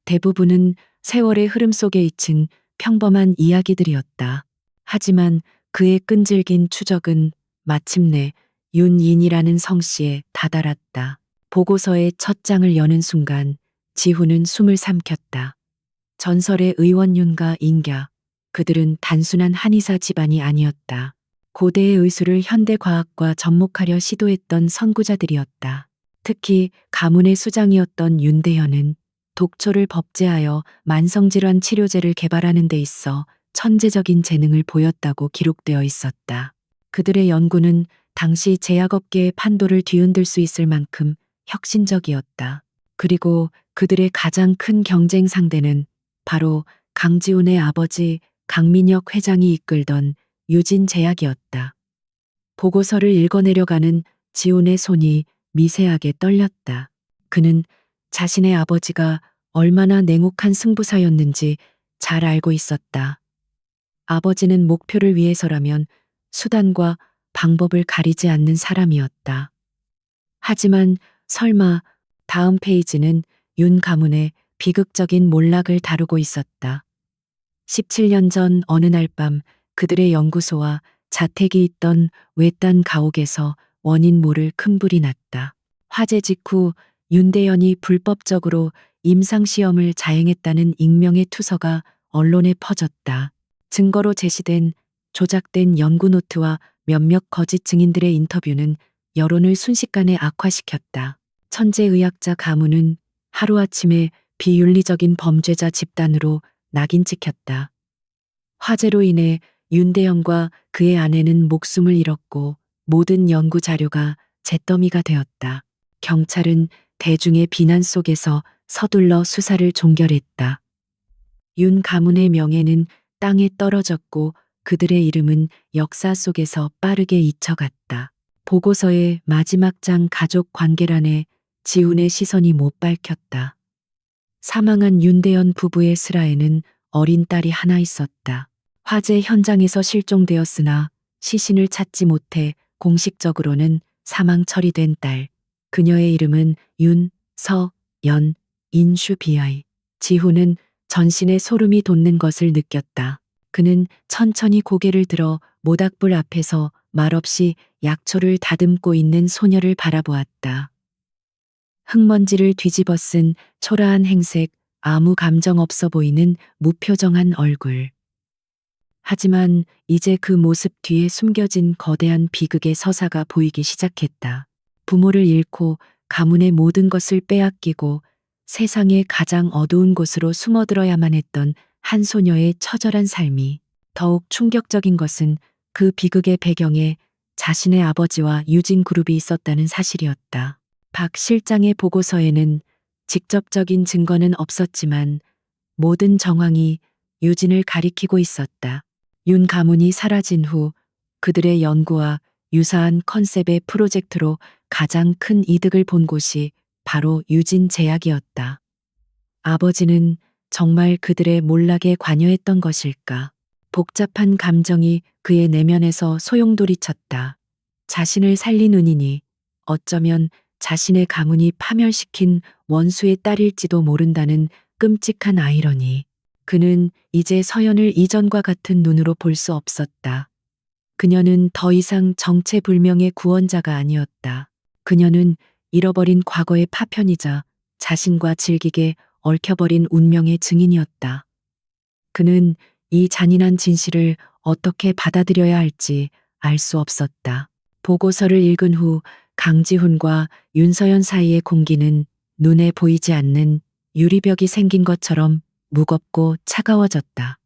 대부분은 세월의 흐름 속에 잊힌 평범한 이야기들이었다. 하지만 그의 끈질긴 추적은 마침내 윤인이라는 성씨에 다다랐다. 보고서의 첫 장을 여는 순간 지훈은 숨을 삼켰다. 전설의 의원 윤과 인갸, 그들은 단순한 한의사 집안이 아니었다. 고대의 의술을 현대 과학과 접목하려 시도했던 선구자들이었다. 특히 가문의 수장이었던 윤대현은 독초를 법제하여 만성질환 치료제를 개발하는 데 있어 천재적인 재능을 보였다고 기록되어 있었다. 그들의 연구는 당시 제약업계의 판도를 뒤흔들 수 있을 만큼 혁신적이었다. 그리고 그들의 가장 큰 경쟁 상대는 바로 강지훈의 아버지 강민혁 회장이 이끌던 유진제약이었다. 보고서를 읽어내려가는 지훈의 손이 미세하게 떨렸다. 그는 자신의 아버지가 얼마나 냉혹한 승부사였는지 잘 알고 있었다. 아버지는 목표를 위해서라면 수단과 방법을 가리지 않는 사람이었다. 하지만 설마 다음 페이지는 윤 가문의 비극적인 몰락을 다루고 있었다. 17년 전 어느 날 밤 그들의 연구소와 자택이 있던 외딴 가옥에서 원인 모를 큰 불이 났다. 화재 직후 윤대현이 불법적으로 임상시험을 자행했다는 익명의 투서가 언론에 퍼졌다. 증거로 제시된 조작된 연구 노트와 몇몇 거짓 증인들의 인터뷰는 여론을 순식간에 악화시켰다. 천재의학자 가문은 하루아침에 비윤리적인 범죄자 집단으로 낙인 찍혔다. 화재로 인해 윤대현과 그의 아내는 목숨을 잃었고 모든 연구 자료가 잿더미가 되었다. 경찰은 대중의 비난 속에서 서둘러 수사를 종결했다. 윤 가문의 명예는 땅에 떨어졌고 그들의 이름은 역사 속에서 빠르게 잊혀갔다. 보고서의 마지막 장 가족 관계란에 지훈의 시선이 못 밝혔다. 사망한 윤대현 부부의 슬하에는 어린 딸이 하나 있었다. 화재 현장에서 실종되었으나 시신을 찾지 못해 공식적으로는 사망 처리된 딸. 그녀의 이름은 윤서연 인슈비아이. 지훈은 전신에 소름이 돋는 것을 느꼈다. 그는 천천히 고개를 들어 모닥불 앞에서 말없이 약초를 다듬고 있는 소녀를 바라보았다. 흙먼지를 뒤집어 쓴 초라한 행색, 아무 감정 없어 보이는 무표정한 얼굴. 하지만 이제 그 모습 뒤에 숨겨진 거대한 비극의 서사가 보이기 시작했다. 부모를 잃고 가문의 모든 것을 빼앗기고 세상의 가장 어두운 곳으로 숨어들어야만 했던 한 소녀의 처절한 삶이, 더욱 충격적인 것은 그 비극의 배경에 자신의 아버지와 유진 그룹이 있었다는 사실이었다. 박 실장의 보고서에는 직접적인 증거는 없었지만 모든 정황이 유진을 가리키고 있었다. 윤 가문이 사라진 후 그들의 연구와 유사한 컨셉의 프로젝트로 가장 큰 이득을 본 곳이 바로 유진 제약이었다. 아버지는 정말 그들의 몰락에 관여했던 것일까? 복잡한 감정이 그의 내면에서 소용돌이쳤다. 자신을 살린 은인이 어쩌면 자신의 가문이 파멸시킨 원수의 딸일지도 모른다는 끔찍한 아이러니. 그는 이제 서연을 이전과 같은 눈으로 볼 수 없었다. 그녀는 더 이상 정체불명의 구원자가 아니었다. 그녀는 잃어버린 과거의 파편이자 자신과 질기게 얽혀버린 운명의 증인이었다. 그는 이 잔인한 진실을 어떻게 받아들여야 할지 알 수 없었다. 보고서를 읽은 후 강지훈과 윤서연 사이의 공기는 눈에 보이지 않는 유리벽이 생긴 것처럼 무겁고 차가워졌다.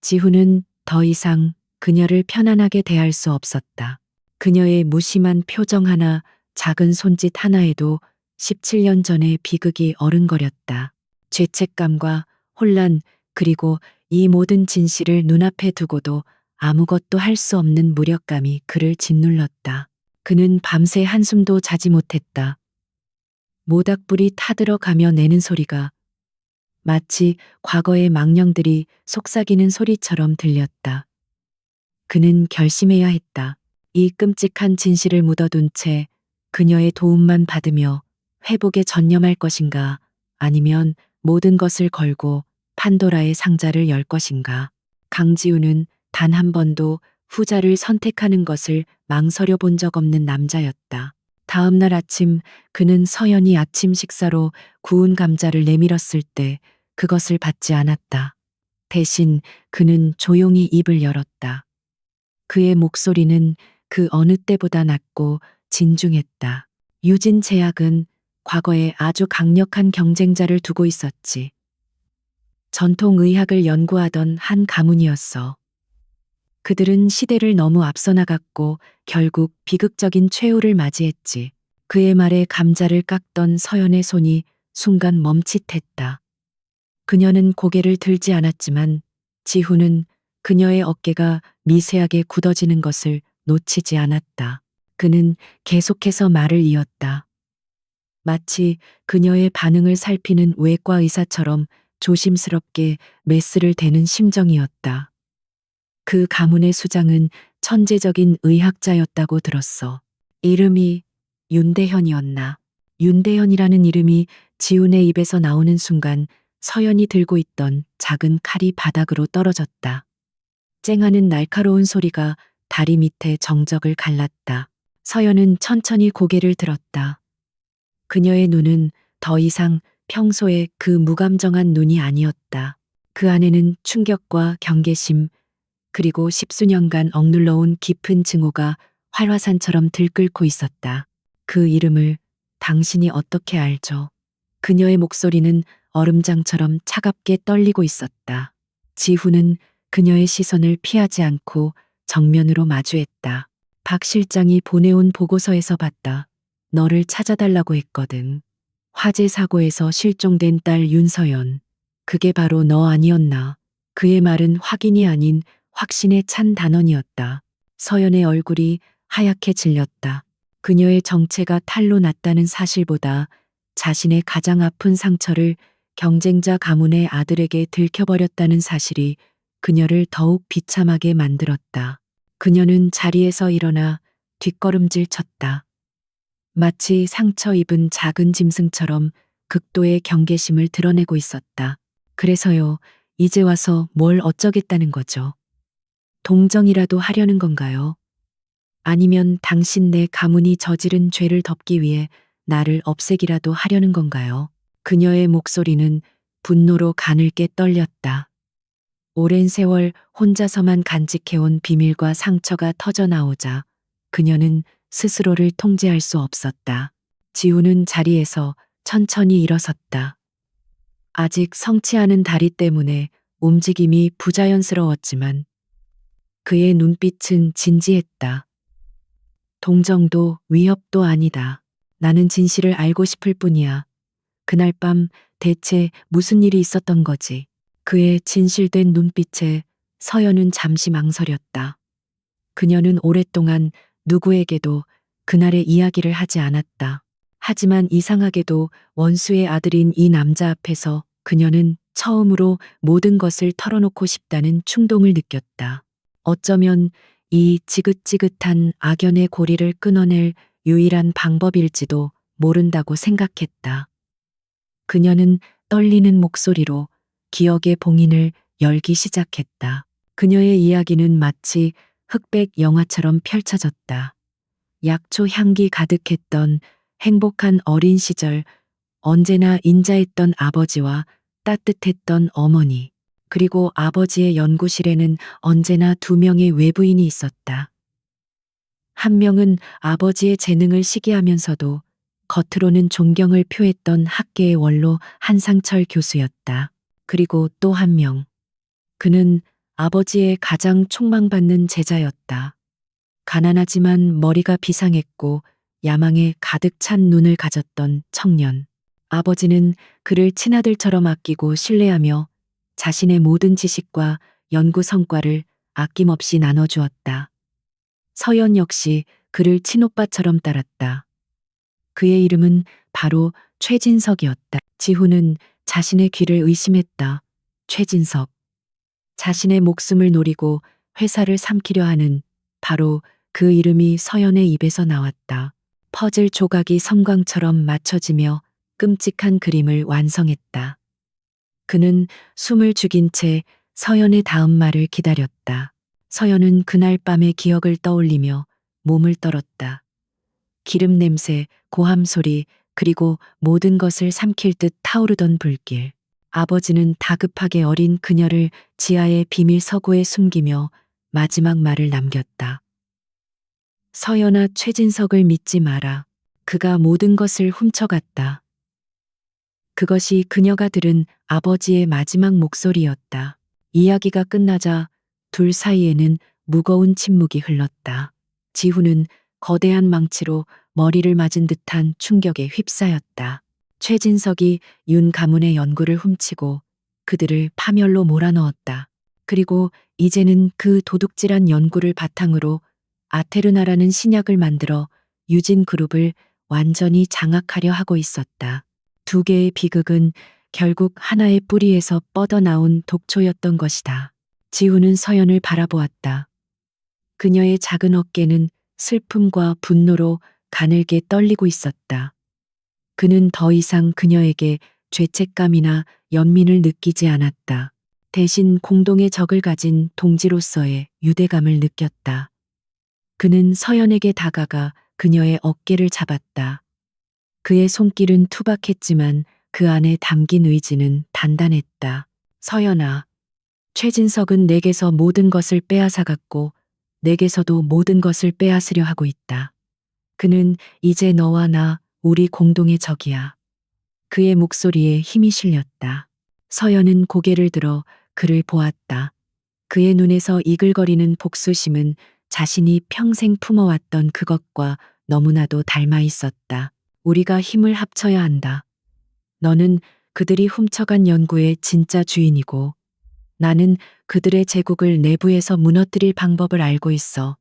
지훈은 더 이상 그녀를 편안하게 대할 수 없었다. 그녀의 무심한 표정 하나, 작은 손짓 하나에도 17년 전의 비극이 어른거렸다. 죄책감과 혼란, 그리고 이 모든 진실을 눈앞에 두고도 아무것도 할 수 없는 무력감이 그를 짓눌렀다. 그는 밤새 한숨도 자지 못했다. 모닥불이 타들어가며 내는 소리가 마치 과거의 망령들이 속삭이는 소리처럼 들렸다. 그는 결심해야 했다. 이 끔찍한 진실을 묻어둔 채 그녀의 도움만 받으며 회복에 전념할 것인가, 아니면 모든 것을 걸고 판도라의 상자를 열 것인가. 강지우는 단 한 번도 후자를 선택하는 것을 망설여 본 적 없는 남자였다. 다음 날 아침 그는 서연이 아침 식사로 구운 감자를 내밀었을 때 그것을 받지 않았다. 대신 그는 조용히 입을 열었다. 그의 목소리는 그 어느 때보다 낮고 진중했다. 유진 제약은 과거에 아주 강력한 경쟁자를 두고 있었지. 전통의학을 연구하던 한 가문이었어. 그들은 시대를 너무 앞서 나갔고 결국 비극적인 최후를 맞이했지. 그의 말에 감자를 깎던 서연의 손이 순간 멈칫했다. 그녀는 고개를 들지 않았지만 지훈은 그녀의 어깨가 미세하게 굳어지는 것을 놓치지 않았다. 그는 계속해서 말을 이었다. 마치 그녀의 반응을 살피는 외과 의사처럼 조심스럽게 메스를 대는 심정이었다. 그 가문의 수장은 천재적인 의학자였다고 들었어. 이름이 윤대현이었나? 윤대현이라는 이름이 지훈의 입에서 나오는 순간 서연이 들고 있던 작은 칼이 바닥으로 떨어졌다. 쨍하는 날카로운 소리가 다리 밑에 정적을 갈랐다. 서연은 천천히 고개를 들었다. 그녀의 눈은 더 이상 평소의 그 무감정한 눈이 아니었다. 그 안에는 충격과 경계심, 그리고 십수년간 억눌러온 깊은 증오가 활화산처럼 들끓고 있었다. 그 이름을 당신이 어떻게 알죠? 그녀의 목소리는 얼음장처럼 차갑게 떨리고 있었다. 지훈은 그녀의 시선을 피하지 않고 정면으로 마주했다. 박 실장이 보내온 보고서에서 봤다. 너를 찾아달라고 했거든. 화재 사고에서 실종된 딸 윤서연. 그게 바로 너 아니었나? 그의 말은 확인이 아닌 확신에 찬 단언이었다. 서연의 얼굴이 하얗게 질렸다. 그녀의 정체가 탄로 났다는 사실보다 자신의 가장 아픈 상처를 경쟁자 가문의 아들에게 들켜버렸다는 사실이 그녀를 더욱 비참하게 만들었다. 그녀는 자리에서 일어나 뒷걸음질 쳤다. 마치 상처 입은 작은 짐승처럼 극도의 경계심을 드러내고 있었다. 그래서요, 이제 와서 뭘 어쩌겠다는 거죠? 동정이라도 하려는 건가요? 아니면 당신 내 가문이 저지른 죄를 덮기 위해 나를 없애기라도 하려는 건가요? 그녀의 목소리는 분노로 가늘게 떨렸다. 오랜 세월 혼자서만 간직해온 비밀과 상처가 터져나오자 그녀는 스스로를 통제할 수 없었다. 지우는 자리에서 천천히 일어섰다. 아직 성취하는 다리 때문에 움직임이 부자연스러웠지만 그의 눈빛은 진지했다. 동정도 위협도 아니다. 나는 진실을 알고 싶을 뿐이야. 그날 밤 대체 무슨 일이 있었던 거지? 그의 진실된 눈빛에 서연은 잠시 망설였다. 그녀는 오랫동안 누구에게도 그날의 이야기를 하지 않았다. 하지만 이상하게도 원수의 아들인 이 남자 앞에서 그녀는 처음으로 모든 것을 털어놓고 싶다는 충동을 느꼈다. 어쩌면 이 지긋지긋한 악연의 고리를 끊어낼 유일한 방법일지도 모른다고 생각했다. 그녀는 떨리는 목소리로 기억의 봉인을 열기 시작했다. 그녀의 이야기는 마치 흑백 영화처럼 펼쳐졌다. 약초 향기 가득했던 행복한 어린 시절, 언제나 인자했던 아버지와 따뜻했던 어머니, 그리고 아버지의 연구실에는 언제나 두 명의 외부인이 있었다. 한 명은 아버지의 재능을 시기하면서도 겉으로는 존경을 표했던 학계의 원로 한상철 교수였다. 그리고 또 한 명. 그는 아버지의 가장 촉망받는 제자였다. 가난하지만 머리가 비상했고 야망에 가득 찬 눈을 가졌던 청년. 아버지는 그를 친아들처럼 아끼고 신뢰하며 자신의 모든 지식과 연구 성과를 아낌없이 나눠주었다. 서연 역시 그를 친오빠처럼 따랐다. 그의 이름은 바로 최진석이었다. 지훈은 자신의 귀를 의심했다. 최진석. 자신의 목숨을 노리고 회사를 삼키려 하는 바로 그 이름이 서연의 입에서 나왔다. 퍼즐 조각이 섬광처럼 맞춰지며 끔찍한 그림을 완성했다. 그는 숨을 죽인 채 서연의 다음 말을 기다렸다. 서연은 그날 밤의 기억을 떠올리며 몸을 떨었다. 기름 냄새, 고함 소리, 그리고 모든 것을 삼킬 듯 타오르던 불길. 아버지는 다급하게 어린 그녀를 지하의 비밀 서고에 숨기며 마지막 말을 남겼다. 서연아, 최진석을 믿지 마라. 그가 모든 것을 훔쳐갔다. 그것이 그녀가 들은 아버지의 마지막 목소리였다. 이야기가 끝나자 둘 사이에는 무거운 침묵이 흘렀다. 지훈은 거대한 망치로 머리를 맞은 듯한 충격에 휩싸였다. 최진석이 윤 가문의 연구를 훔치고 그들을 파멸로 몰아넣었다. 그리고 이제는 그 도둑질한 연구를 바탕으로 아테르나라는 신약을 만들어 유진 그룹을 완전히 장악하려 하고 있었다. 두 개의 비극은 결국 하나의 뿌리에서 뻗어나온 독초였던 것이다. 지훈은 서연을 바라보았다. 그녀의 작은 어깨는 슬픔과 분노로 가늘게 떨리고 있었다. 그는 더 이상 그녀에게 죄책감이나 연민을 느끼지 않았다. 대신 공동의 적을 가진 동지로서의 유대감을 느꼈다. 그는 서연에게 다가가 그녀의 어깨를 잡았다. 그의 손길은 투박했지만 그 안에 담긴 의지는 단단했다. 서연아, 최진석은 내게서 모든 것을 빼앗아갔고 내게서도 모든 것을 빼앗으려 하고 있다. 그는 이제 너와 나, 우리 공동의 적이야. 그의 목소리에 힘이 실렸다. 서연은 고개를 들어 그를 보았다. 그의 눈에서 이글거리는 복수심은 자신이 평생 품어왔던 그것과 너무나도 닮아 있었다. 우리가 힘을 합쳐야 한다. 너는 그들이 훔쳐간 연구의 진짜 주인이고 나는 그들의 제국을 내부에서 무너뜨릴 방법을 알고 있어.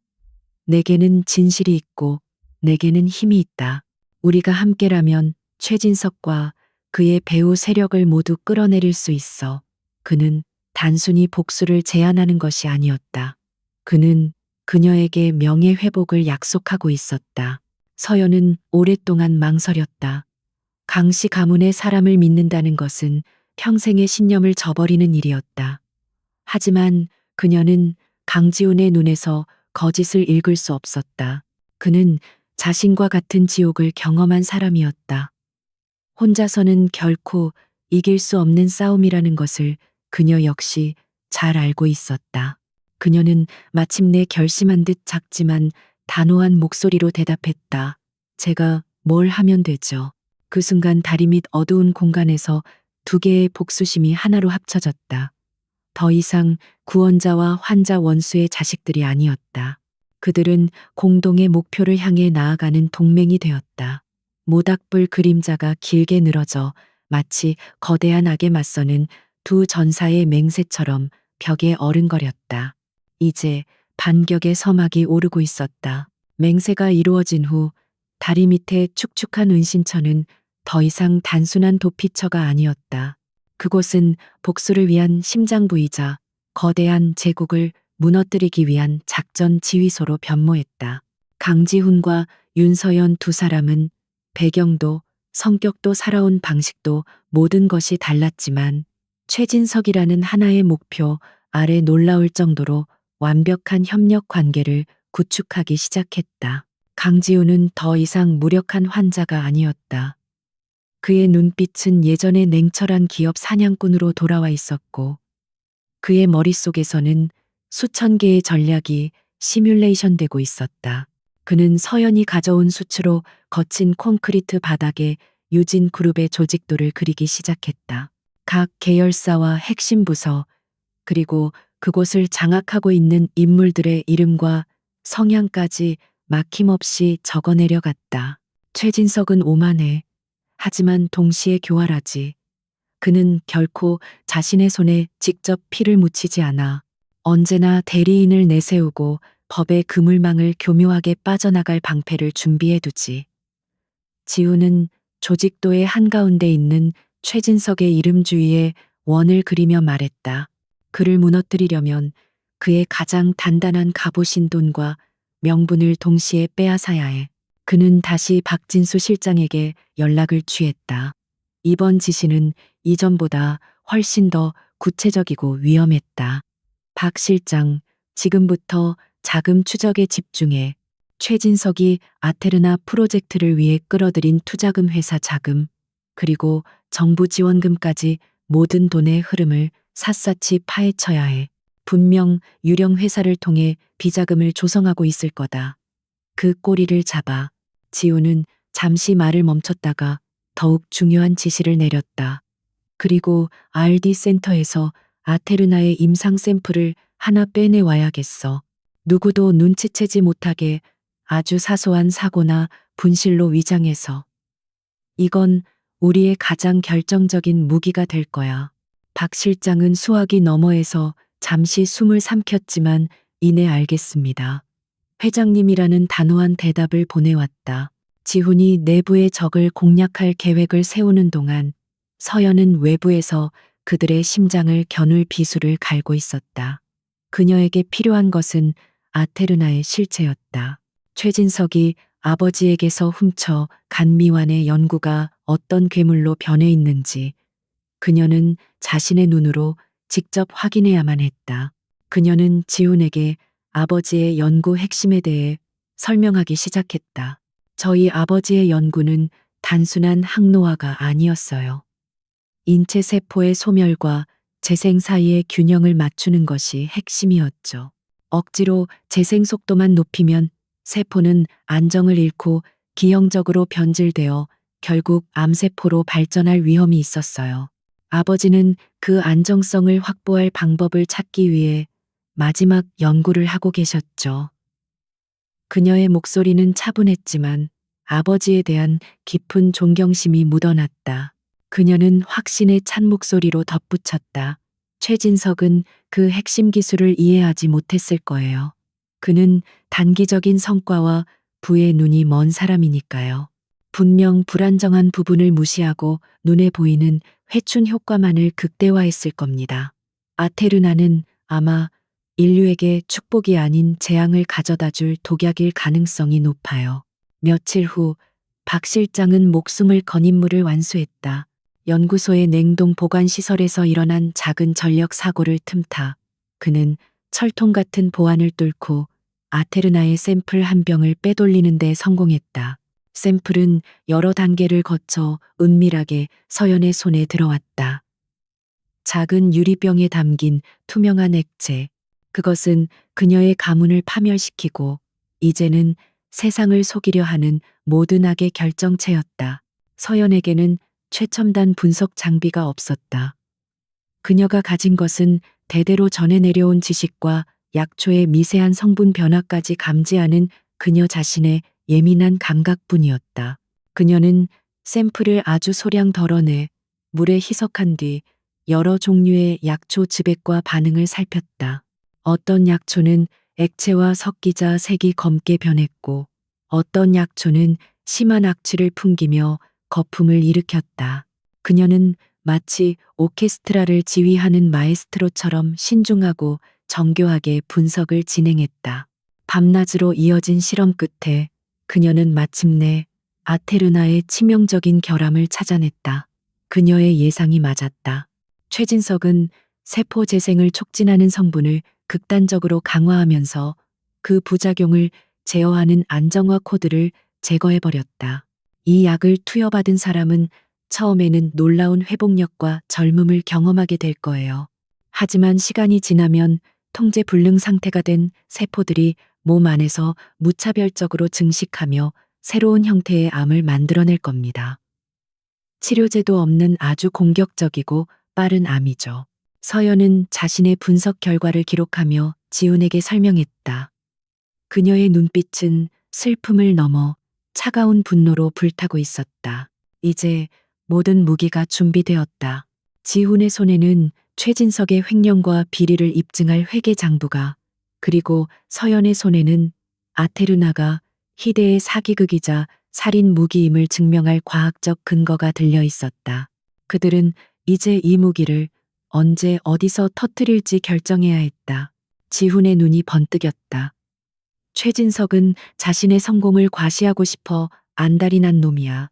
내게는 진실이 있고 내게는 힘이 있다. 우리가 함께라면 최진석과 그의 배후 세력을 모두 끌어내릴 수 있어. 그는 단순히 복수를 제안하는 것이 아니었다. 그는 그녀에게 명예회복을 약속하고 있었다. 서연은 오랫동안 망설였다. 강씨 가문의 사람을 믿는다는 것은 평생의 신념을 저버리는 일이었다. 하지만 그녀는 강지훈의 눈에서 거짓을 읽을 수 없었다. 그는 자신과 같은 지옥을 경험한 사람이었다. 혼자서는 결코 이길 수 없는 싸움이라는 것을 그녀 역시 잘 알고 있었다. 그녀는 마침내 결심한 듯 작지만 단호한 목소리로 대답했다. 제가 뭘 하면 되죠? 그 순간 다리 밑 어두운 공간에서 두 개의 복수심이 하나로 합쳐졌다. 더 이상 구원자와 환자 원수의 자식들이 아니었다. 그들은 공동의 목표를 향해 나아가는 동맹이 되었다. 모닥불 그림자가 길게 늘어져 마치 거대한 악에 맞서는 두 전사의 맹세처럼 벽에 어른거렸다. 이제 반격의 서막이 오르고 있었다. 맹세가 이루어진 후 다리 밑에 축축한 은신처는 더 이상 단순한 도피처가 아니었다. 그곳은 복수를 위한 심장부이자 거대한 제국을 무너뜨리기 위한 작전 지휘소로 변모했다. 강지훈과 윤서연 두 사람은 배경도 성격도 살아온 방식도 모든 것이 달랐지만 최진석이라는 하나의 목표 아래 놀라울 정도로 완벽한 협력 관계를 구축하기 시작했다. 강지훈은 더 이상 무력한 환자가 아니었다. 그의 눈빛은 예전의 냉철한 기업 사냥꾼으로 돌아와 있었고 그의 머릿속에서는 수천 개의 전략이 시뮬레이션 되고 있었다. 그는 서연이 가져온 수치로 거친 콘크리트 바닥에 유진 그룹의 조직도를 그리기 시작했다. 각 계열사와 핵심 부서, 그리고 그곳을 장악하고 있는 인물들의 이름과 성향까지 막힘없이 적어내려갔다. 최진석은 오만해. 하지만 동시에 교활하지. 그는 결코 자신의 손에 직접 피를 묻히지 않아. 언제나 대리인을 내세우고 법의 그물망을 교묘하게 빠져나갈 방패를 준비해두지. 지우는 조직도의 한가운데 있는 최진석의 이름 주위에 원을 그리며 말했다. 그를 무너뜨리려면 그의 가장 단단한 갑오신 돈과 명분을 동시에 빼앗아야 해. 그는 다시 박진수 실장에게 연락을 취했다. 이번 지시는 이전보다 훨씬 더 구체적이고 위험했다. 박 실장, 지금부터 자금 추적에 집중해. 최진석이 아테르나 프로젝트를 위해 끌어들인 투자금 회사 자금, 그리고 정부 지원금까지 모든 돈의 흐름을 샅샅이 파헤쳐야 해. 분명 유령 회사를 통해 비자금을 조성하고 있을 거다. 그 꼬리를 잡아. 지우는 잠시 말을 멈췄다가 더욱 중요한 지시를 내렸다. 그리고 R&D 센터에서 아테르나의 임상 샘플을 하나 빼내와야겠어. 누구도 눈치채지 못하게 아주 사소한 사고나 분실로 위장해서. 이건 우리의 가장 결정적인 무기가 될 거야. 박 실장은 수화기 너머에서 잠시 숨을 삼켰지만 이내 알겠습니다. 회장님이라는 단호한 대답을 보내왔다. 지훈이 내부의 적을 공략할 계획을 세우는 동안 서연은 외부에서 그들의 심장을 겨눌 비수를 갈고 있었다. 그녀에게 필요한 것은 아테르나의 실체였다. 최진석이 아버지에게서 훔쳐 간 미완의 연구가 어떤 괴물로 변해 있는지 그녀는 자신의 눈으로 직접 확인해야만 했다. 그녀는 지훈에게 아버지의 연구 핵심에 대해 설명하기 시작했다. 저희 아버지의 연구는 단순한 항노화가 아니었어요. 인체 세포의 소멸과 재생 사이의 균형을 맞추는 것이 핵심이었죠. 억지로 재생 속도만 높이면 세포는 안정을 잃고 기형적으로 변질되어 결국 암세포로 발전할 위험이 있었어요. 아버지는 그 안정성을 확보할 방법을 찾기 위해 마지막 연구를 하고 계셨죠. 그녀의 목소리는 차분했지만 아버지에 대한 깊은 존경심이 묻어났다. 그녀는 확신에 찬 목소리로 덧붙였다. 최진석은 그 핵심 기술을 이해하지 못했을 거예요. 그는 단기적인 성과와 부의 눈이 먼 사람이니까요. 분명 불안정한 부분을 무시하고 눈에 보이는 회춘 효과만을 극대화했을 겁니다. 아테르나는 아마 인류에게 축복이 아닌 재앙을 가져다 줄 독약일 가능성이 높아요. 며칠 후 박 실장은 목숨을 건 임무를 완수했다. 연구소의 냉동 보관 시설에서 일어난 작은 전력 사고를 틈타 그는 철통 같은 보안을 뚫고 아테르나의 샘플 한 병을 빼돌리는 데 성공했다. 샘플은 여러 단계를 거쳐 은밀하게 서연의 손에 들어왔다. 작은 유리병에 담긴 투명한 액체. 그것은 그녀의 가문을 파멸시키고 이제는 세상을 속이려 하는 모든 악의 결정체였다. 서연에게는 최첨단 분석 장비가 없었다. 그녀가 가진 것은 대대로 전해 내려온 지식과 약초의 미세한 성분 변화까지 감지하는 그녀 자신의 예민한 감각뿐이었다. 그녀는 샘플을 아주 소량 덜어내 물에 희석한 뒤 여러 종류의 약초 즙액과 반응을 살폈다. 어떤 약초는 액체와 섞이자 색이 검게 변했고 어떤 약초는 심한 악취를 풍기며 거품을 일으켰다. 그녀는 마치 오케스트라를 지휘하는 마에스트로처럼 신중하고 정교하게 분석을 진행했다. 밤낮으로 이어진 실험 끝에 그녀는 마침내 아테르나의 치명적인 결함을 찾아냈다. 그녀의 예상이 맞았다. 최진석은 세포 재생을 촉진하는 성분을 극단적으로 강화하면서 그 부작용을 제어하는 안정화 코드를 제거해버렸다. 이 약을 투여받은 사람은 처음에는 놀라운 회복력과 젊음을 경험하게 될 거예요. 하지만 시간이 지나면 통제 불능 상태가 된 세포들이 몸 안에서 무차별적으로 증식하며 새로운 형태의 암을 만들어낼 겁니다. 치료제도 없는 아주 공격적이고 빠른 암이죠. 서연은 자신의 분석 결과를 기록하며 지훈에게 설명했다. 그녀의 눈빛은 슬픔을 넘어 차가운 분노로 불타고 있었다. 이제 모든 무기가 준비되었다. 지훈의 손에는 최진석의 횡령과 비리를 입증할 회계 장부가, 그리고 서연의 손에는 아테르나가 희대의 사기극이자 살인 무기임을 증명할 과학적 근거가 들려 있었다. 그들은 이제 이 무기를 언제 어디서 터뜨릴지 결정해야 했다. 지훈의 눈이 번뜩였다. 최진석은 자신의 성공을 과시하고 싶어 안달이 난 놈이야.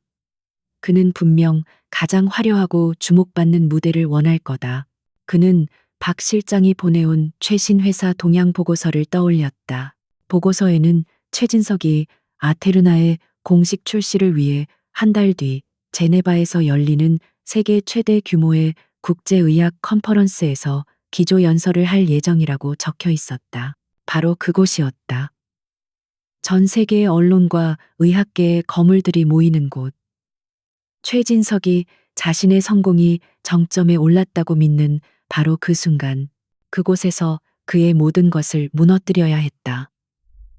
그는 분명 가장 화려하고 주목받는 무대를 원할 거다. 그는 박 실장이 보내온 최신 회사 동향 보고서를 떠올렸다. 보고서에는 최진석이 아테르나의 공식 출시를 위해 한 달 뒤 제네바에서 열리는 세계 최대 규모의 국제의학 컨퍼런스에서 기조 연설을 할 예정이라고 적혀 있었다. 바로 그곳이었다. 전 세계의 언론과 의학계의 거물들이 모이는 곳. 최진석이 자신의 성공이 정점에 올랐다고 믿는 바로 그 순간, 그곳에서 그의 모든 것을 무너뜨려야 했다.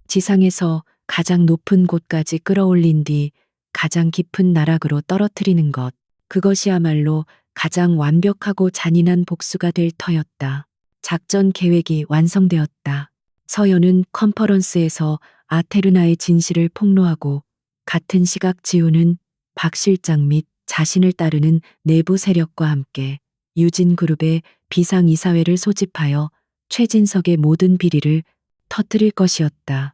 지상에서 가장 높은 곳까지 끌어올린 뒤 가장 깊은 나락으로 떨어뜨리는 것, 그것이야말로 가장 완벽하고 잔인한 복수가 될 터였다. 작전 계획이 완성되었다. 서연은 컨퍼런스에서 아테르나의 진실을 폭로하고 같은 시각 지훈은 박 실장 및 자신을 따르는 내부 세력과 함께 유진그룹의 비상이사회를 소집하여 최진석의 모든 비리를 터뜨릴 것이었다.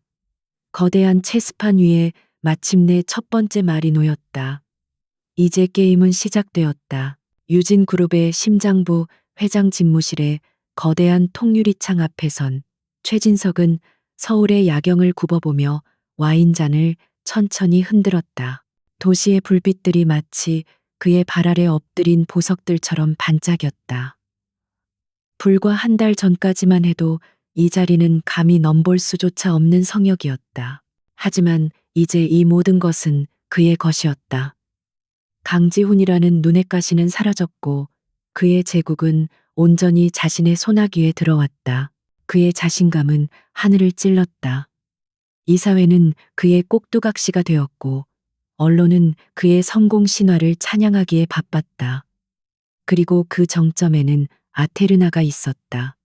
거대한 체스판 위에 마침내 첫 번째 말이 놓였다. 이제 게임은 시작되었다. 유진그룹의 심장부 회장 집무실에 거대한 통유리창 앞에선 최진석은 서울의 야경을 굽어보며 와인잔을 천천히 흔들었다. 도시의 불빛들이 마치 그의 발 아래 엎드린 보석들처럼 반짝였다. 불과 한 달 전까지만 해도 이 자리는 감히 넘볼 수조차 없는 성역이었다. 하지만 이제 이 모든 것은 그의 것이었다. 강지훈이라는 눈엣 가시는 사라졌고 그의 제국은 온전히 자신의 손아귀에 들어왔다. 그의 자신감은 하늘을 찔렀다. 이 사회는 그의 꼭두각시가 되었고 언론은 그의 성공 신화를 찬양하기에 바빴다. 그리고 그 정점에는 아테르나가 있었다.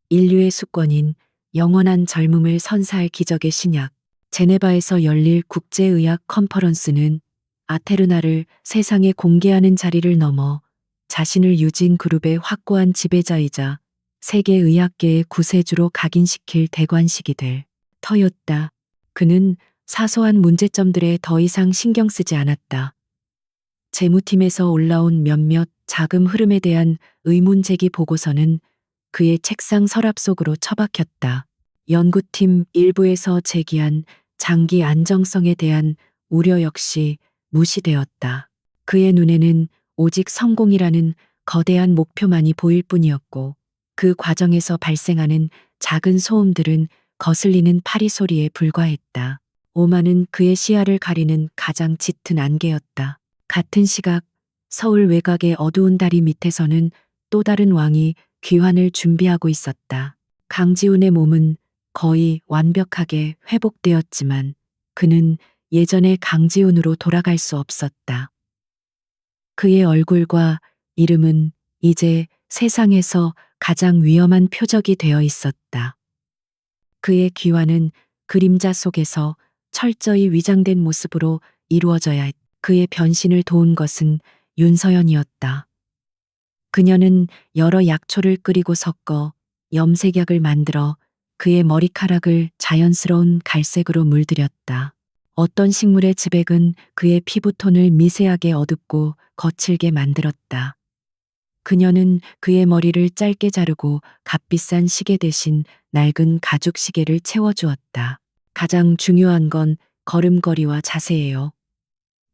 인류의 수권인 영원한 젊음을 선사할 기적의 신약, 제네바에서 열릴 국제의학 컨퍼런스는 아테르나를 세상에 공개하는 자리를 넘어 자신을 유진 그룹의 확고한 지배자이자 세계의학계의 구세주로 각인시킬 대관식이 될 터였다. 그는 사소한 문제점들에 더 이상 신경 쓰지 않았다. 재무팀에서 올라온 몇몇 자금 흐름에 대한 의문 제기 보고서는 그의 책상 서랍 속으로 처박혔다. 연구팀 일부에서 제기한 장기 안정성에 대한 우려 역시 무시되었다. 그의 눈에는 오직 성공이라는 거대한 목표만이 보일 뿐이었고 그 과정에서 발생하는 작은 소음들은 거슬리는 파리 소리에 불과했다. 오만은 그의 시야를 가리는 가장 짙은 안개였다. 같은 시각 서울 외곽의 어두운 다리 밑에서는 또 다른 왕이 귀환을 준비하고 있었다. 강지훈의 몸은 거의 완벽하게 회복되었지만 그는 예전의 강지훈으로 돌아갈 수 없었다. 그의 얼굴과 이름은 이제 세상에서 가장 위험한 표적이 되어 있었다. 그의 귀환은 그림자 속에서 철저히 위장된 모습으로 이루어져야 했다. 그의 변신을 도운 것은 윤서연이었다. 그녀는 여러 약초를 끓이고 섞어 염색약을 만들어 그의 머리카락을 자연스러운 갈색으로 물들였다. 어떤 식물의 즙액은 그의 피부톤을 미세하게 어둡고 거칠게 만들었다. 그녀는 그의 머리를 짧게 자르고 값비싼 시계 대신 낡은 가죽 시계를 채워주었다. 가장 중요한 건 걸음걸이와 자세예요.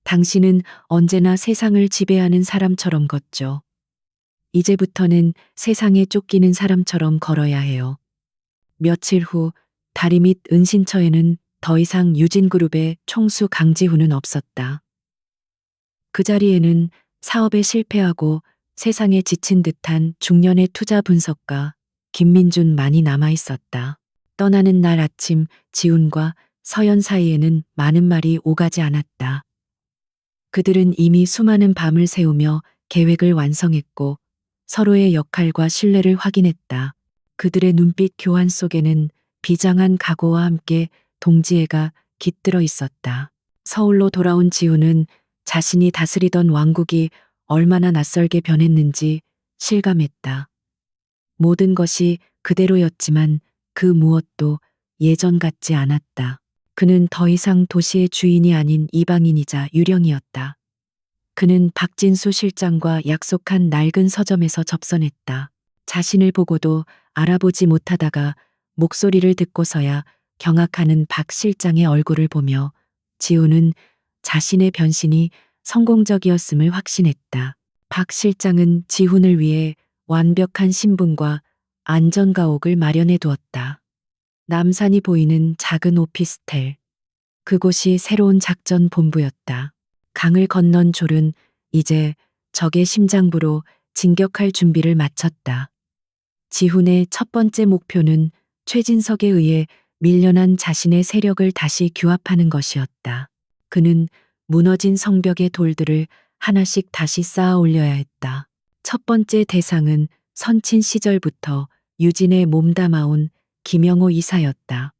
당신은 언제나 세상을 지배하는 사람처럼 걷죠. 이제부터는 세상에 쫓기는 사람처럼 걸어야 해요. 며칠 후 다리 밑 은신처에는 더 이상 유진그룹의 총수 강지훈은 없었다. 그 자리에는 사업에 실패하고 세상에 지친 듯한 중년의 투자 분석가 김민준만이 남아 있었다. 떠나는 날 아침 지훈과 서연 사이에는 많은 말이 오가지 않았다. 그들은 이미 수많은 밤을 새우며 계획을 완성했고 서로의 역할과 신뢰를 확인했다. 그들의 눈빛 교환 속에는 비장한 각오와 함께 동지애가 깃들어 있었다. 서울로 돌아온 지훈은 자신이 다스리던 왕국이 얼마나 낯설게 변했는지 실감했다. 모든 것이 그대로였지만 그 무엇도 예전 같지 않았다. 그는 더 이상 도시의 주인이 아닌 이방인이자 유령이었다. 그는 박진수 실장과 약속한 낡은 서점에서 접선했다. 자신을 보고도 알아보지 못하다가 목소리를 듣고서야 경악하는 박 실장의 얼굴을 보며 지훈은 자신의 변신이 성공적이었음을 확신했다. 박 실장은 지훈을 위해 완벽한 신분과 안전가옥을 마련해 두었다. 남산이 보이는 작은 오피스텔. 그곳이 새로운 작전 본부였다. 강을 건넌 졸은 이제 적의 심장부로 진격할 준비를 마쳤다. 지훈의 첫 번째 목표는 최진석에 의해 밀려난 자신의 세력을 다시 규합하는 것이었다. 그는 무너진 성벽의 돌들을 하나씩 다시 쌓아 올려야 했다. 첫 번째 대상은 선친 시절부터 유진에 몸담아온 김영호 이사였다.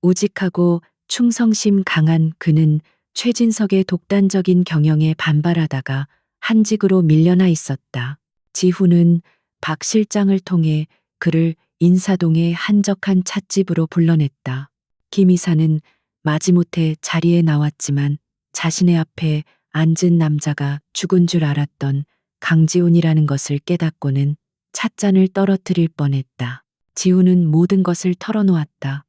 우직하고 충성심 강한 그는 최진석의 독단적인 경영에 반발하다가 한직으로 밀려나 있었다. 지훈은 박 실장을 통해 그를 인사동의 한적한 찻집으로 불러냈다. 김 이사는 마지못해 자리에 나왔지만 자신의 앞에 앉은 남자가 죽은 줄 알았던 강지훈이라는 것을 깨닫고는 찻잔을 떨어뜨릴 뻔했다. 지훈은 모든 것을 털어놓았다.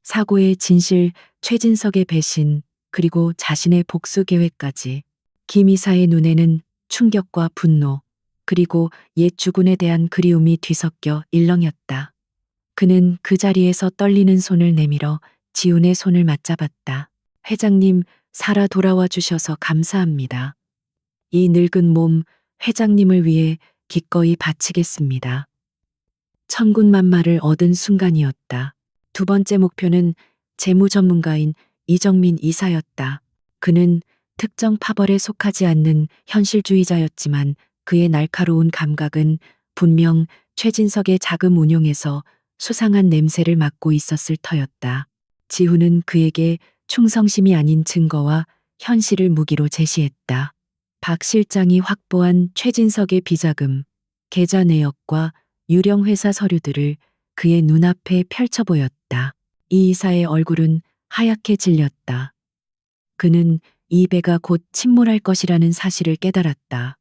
사고의 진실, 최진석의 배신, 그리고 자신의 복수 계획까지. 김 이사의 눈에는 충격과 분노, 그리고 옛 주군에 대한 그리움이 뒤섞여 일렁였다. 그는 그 자리에서 떨리는 손을 내밀어 지훈의 손을 맞잡았다. 회장님, 살아 돌아와 주셔서 감사합니다. 이 늙은 몸 회장님을 위해 기꺼이 바치겠습니다. 천군만마를 얻은 순간이었다. 두 번째 목표는 재무 전문가인 이정민 이사였다. 그는 특정 파벌에 속하지 않는 현실주의자였지만 그의 날카로운 감각은 분명 최진석의 자금 운용에서 수상한 냄새를 맡고 있었을 터였다. 지훈은 그에게 충성심이 아닌 증거와 현실을 무기로 제시했다. 박 실장이 확보한 최진석의 비자금, 계좌 내역과 유령 회사 서류들을 그의 눈앞에 펼쳐 보였다. 이 이사의 얼굴은 하얗게 질렸다. 그는 이 배가 곧 침몰할 것이라는 사실을 깨달았다.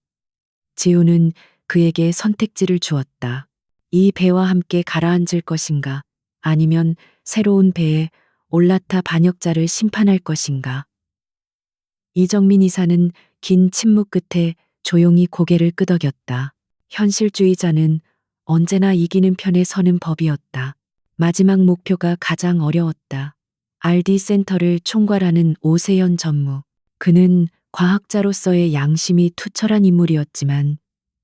지훈은 그에게 선택지를 주었다. 이 배와 함께 가라앉을 것인가, 아니면 새로운 배에 올라타 반역자를 심판할 것인가. 이정민 이사는 긴 침묵 끝에 조용히 고개를 끄덕였다. 현실주의자는 언제나 이기는 편에 서는 법이었다. 마지막 목표가 가장 어려웠다. RD 센터를 총괄하는 오세연 전무. 그는 과학자로서의 양심이 투철한 인물이었지만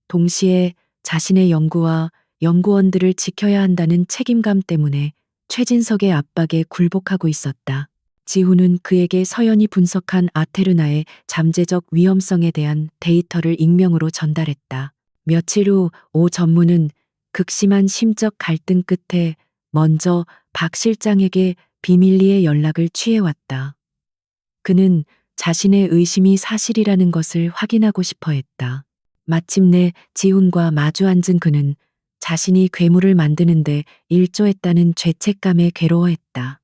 동시에 자신의 연구와 연구원들을 지켜야 한다는 책임감 때문에 최진석의 압박에 굴복하고 있었다. 지훈은 그에게 서연이 분석한 아테르나의 잠재적 위험성에 대한 데이터를 익명으로 전달했다. 며칠 후 오 전무는 극심한 심적 갈등 끝에 먼저 박 실장에게 비밀리에 연락을 취해왔다. 그는 자신의 의심이 사실이라는 것을 확인하고 싶어 했다. 마침내 지훈과 마주 앉은 그는 자신이 괴물을 만드는데 일조했다는 죄책감에 괴로워했다.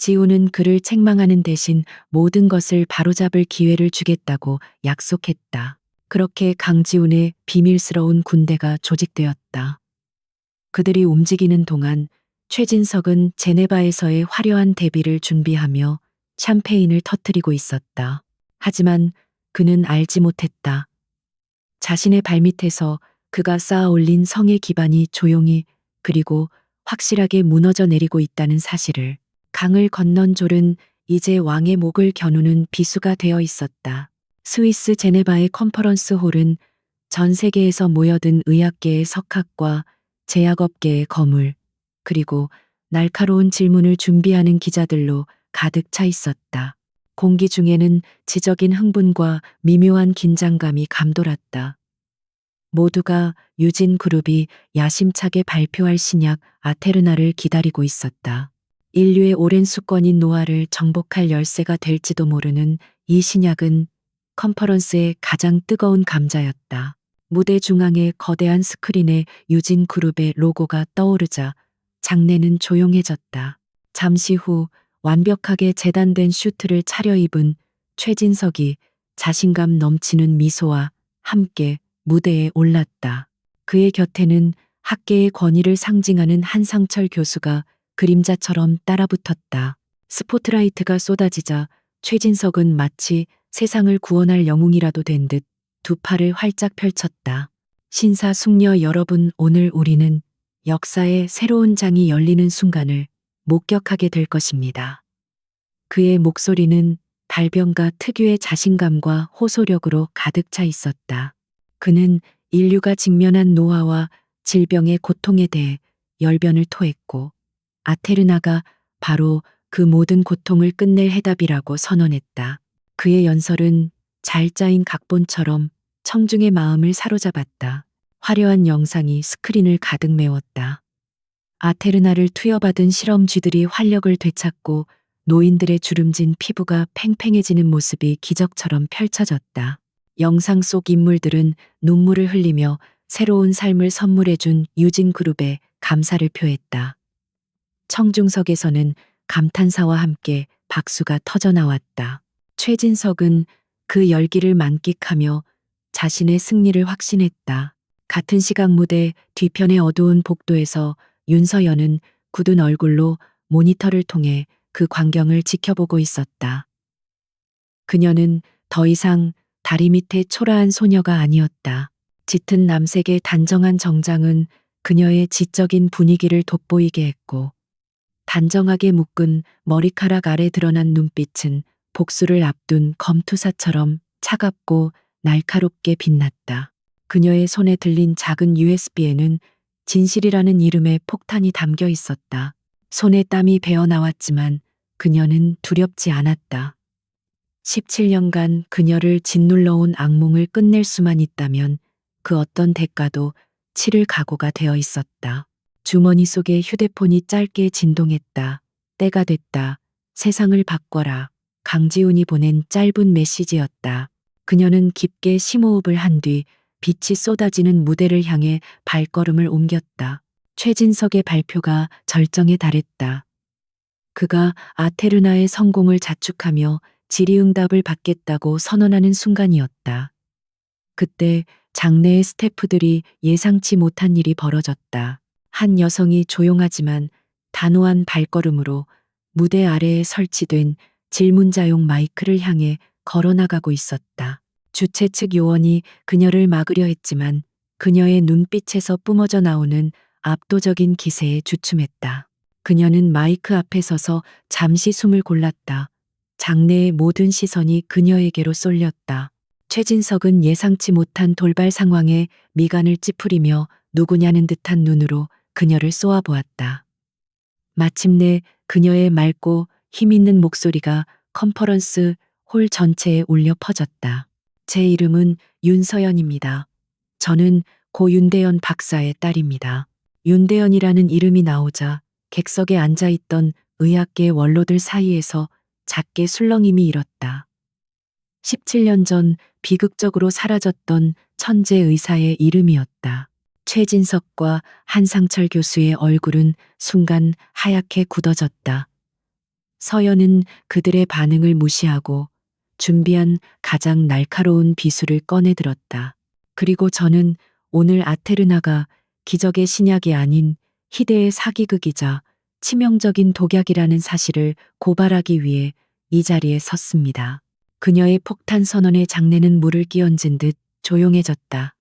지훈은 그를 책망하는 대신 모든 것을 바로잡을 기회를 주겠다고 약속했다. 그렇게 강지훈의 비밀스러운 군대가 조직되었다. 그들이 움직이는 동안 최진석은 제네바에서의 화려한 데뷔를 준비하며 샴페인을 터뜨리고 있었다. 하지만 그는 알지 못했다. 자신의 발밑에서 그가 쌓아 올린 성의 기반이 조용히 그리고 확실하게 무너져 내리고 있다는 사실을. 강을 건넌 졸은 이제 왕의 목을 겨누는 비수가 되어 있었다. 스위스 제네바의 컨퍼런스 홀은 전 세계에서 모여든 의학계의 석학과 제약업계의 거물, 그리고 날카로운 질문을 준비하는 기자들로 가득 차 있었다. 공기 중에는 지적인 흥분과 미묘한 긴장감이 감돌았다. 모두가 유진 그룹이 야심차게 발표할 신약 아테르나를 기다리고 있었다. 인류의 오랜 숙권인 노화를 정복할 열쇠가 될지도 모르는 이 신약은 컨퍼런스의 가장 뜨거운 감자였다. 무대 중앙의 거대한 스크린에 유진 그룹의 로고가 떠오르자 장내는 조용해졌다. 잠시 후 완벽하게 재단된 슈트를 차려입은 최진석이 자신감 넘치는 미소와 함께 무대에 올랐다. 그의 곁에는 학계의 권위를 상징하는 한상철 교수가 그림자처럼 따라붙었다. 스포트라이트가 쏟아지자 최진석은 마치 세상을 구원할 영웅이라도 된 듯 두 팔을 활짝 펼쳤다. 신사숙녀 여러분, 오늘 우리는 역사의 새로운 장이 열리는 순간을 목격하게 될 것입니다. 그의 목소리는 달변가 특유의 자신감과 호소력으로 가득 차 있었다. 그는 인류가 직면한 노화와 질병의 고통에 대해 열변을 토했고 아테르나가 바로 그 모든 고통을 끝낼 해답이라고 선언했다. 그의 연설은 잘 짜인 각본처럼 청중의 마음을 사로잡았다. 화려한 영상이 스크린을 가득 메웠다. 아테르나를 투여받은 실험쥐들이 활력을 되찾고 노인들의 주름진 피부가 팽팽해지는 모습이 기적처럼 펼쳐졌다. 영상 속 인물들은 눈물을 흘리며 새로운 삶을 선물해준 유진 그룹에 감사를 표했다. 청중석에서는 감탄사와 함께 박수가 터져나왔다. 최진석은 그 열기를 만끽하며 자신의 승리를 확신했다. 같은 시각 무대 뒤편의 어두운 복도에서 윤서연은 굳은 얼굴로 모니터를 통해 그 광경을 지켜보고 있었다. 그녀는 더 이상 다리 밑에 초라한 소녀가 아니었다. 짙은 남색의 단정한 정장은 그녀의 지적인 분위기를 돋보이게 했고 단정하게 묶은 머리카락 아래 드러난 눈빛은 복수를 앞둔 검투사처럼 차갑고 날카롭게 빛났다. 그녀의 손에 들린 작은 USB에는 진실이라는 이름의 폭탄이 담겨 있었다. 손에 땀이 배어 나왔지만 그녀는 두렵지 않았다. 17년간 그녀를 짓눌러온 악몽을 끝낼 수만 있다면 그 어떤 대가도 치를 각오가 되어 있었다. 주머니 속의 휴대폰이 짧게 진동했다. 때가 됐다. 세상을 바꿔라. 강지훈이 보낸 짧은 메시지였다. 그녀는 깊게 심호흡을 한 뒤 빛이 쏟아지는 무대를 향해 발걸음을 옮겼다. 최진석의 발표가 절정에 달했다. 그가 아테르나의 성공을 자축하며 질의응답을 받겠다고 선언하는 순간이었다. 그때 장내의 스태프들이 예상치 못한 일이 벌어졌다. 한 여성이 조용하지만 단호한 발걸음으로 무대 아래에 설치된 질문자용 마이크를 향해 걸어나가고 있었다. 주최 측 요원이 그녀를 막으려 했지만 그녀의 눈빛에서 뿜어져 나오는 압도적인 기세에 주춤했다. 그녀는 마이크 앞에 서서 잠시 숨을 골랐다. 장내의 모든 시선이 그녀에게로 쏠렸다. 최진석은 예상치 못한 돌발 상황에 미간을 찌푸리며 누구냐는 듯한 눈으로 그녀를 쏘아보았다. 마침내 그녀의 맑고 힘있는 목소리가 컨퍼런스 홀 전체에 울려 퍼졌다. 제 이름은 윤서연입니다. 저는 고 윤대현 박사의 딸입니다. 윤대현이라는 이름이 나오자 객석에 앉아있던 의학계 원로들 사이에서 작게 술렁임이 일었다. 17년 전 비극적으로 사라졌던 천재 의사의 이름이었다. 최진석과 한상철 교수의 얼굴은 순간 하얗게 굳어졌다. 서연은 그들의 반응을 무시하고 준비한 가장 날카로운 비수를 꺼내들었다. 그리고 저는 오늘 아테르나가 기적의 신약이 아닌 희대의 사기극이자 치명적인 독약이라는 사실을 고발하기 위해 이 자리에 섰습니다. 그녀의 폭탄 선언의 장내는 물을 끼얹은 듯 조용해졌다.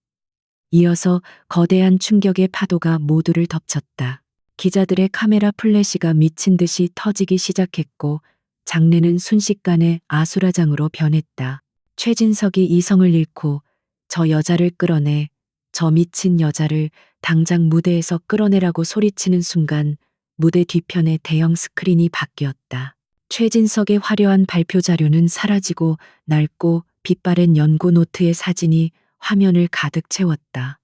이어서 거대한 충격의 파도가 모두를 덮쳤다. 기자들의 카메라 플래시가 미친 듯이 터지기 시작했고 장내는 순식간에 아수라장으로 변했다. 최진석이 이성을 잃고 저 여자를 끌어내, 저 미친 여자를 당장 무대에서 끌어내라고 소리치는 순간 무대 뒤편의 대형 스크린이 바뀌었다. 최진석의 화려한 발표 자료는 사라지고 낡고 빛바랜 연구 노트의 사진이 화면을 가득 채웠다.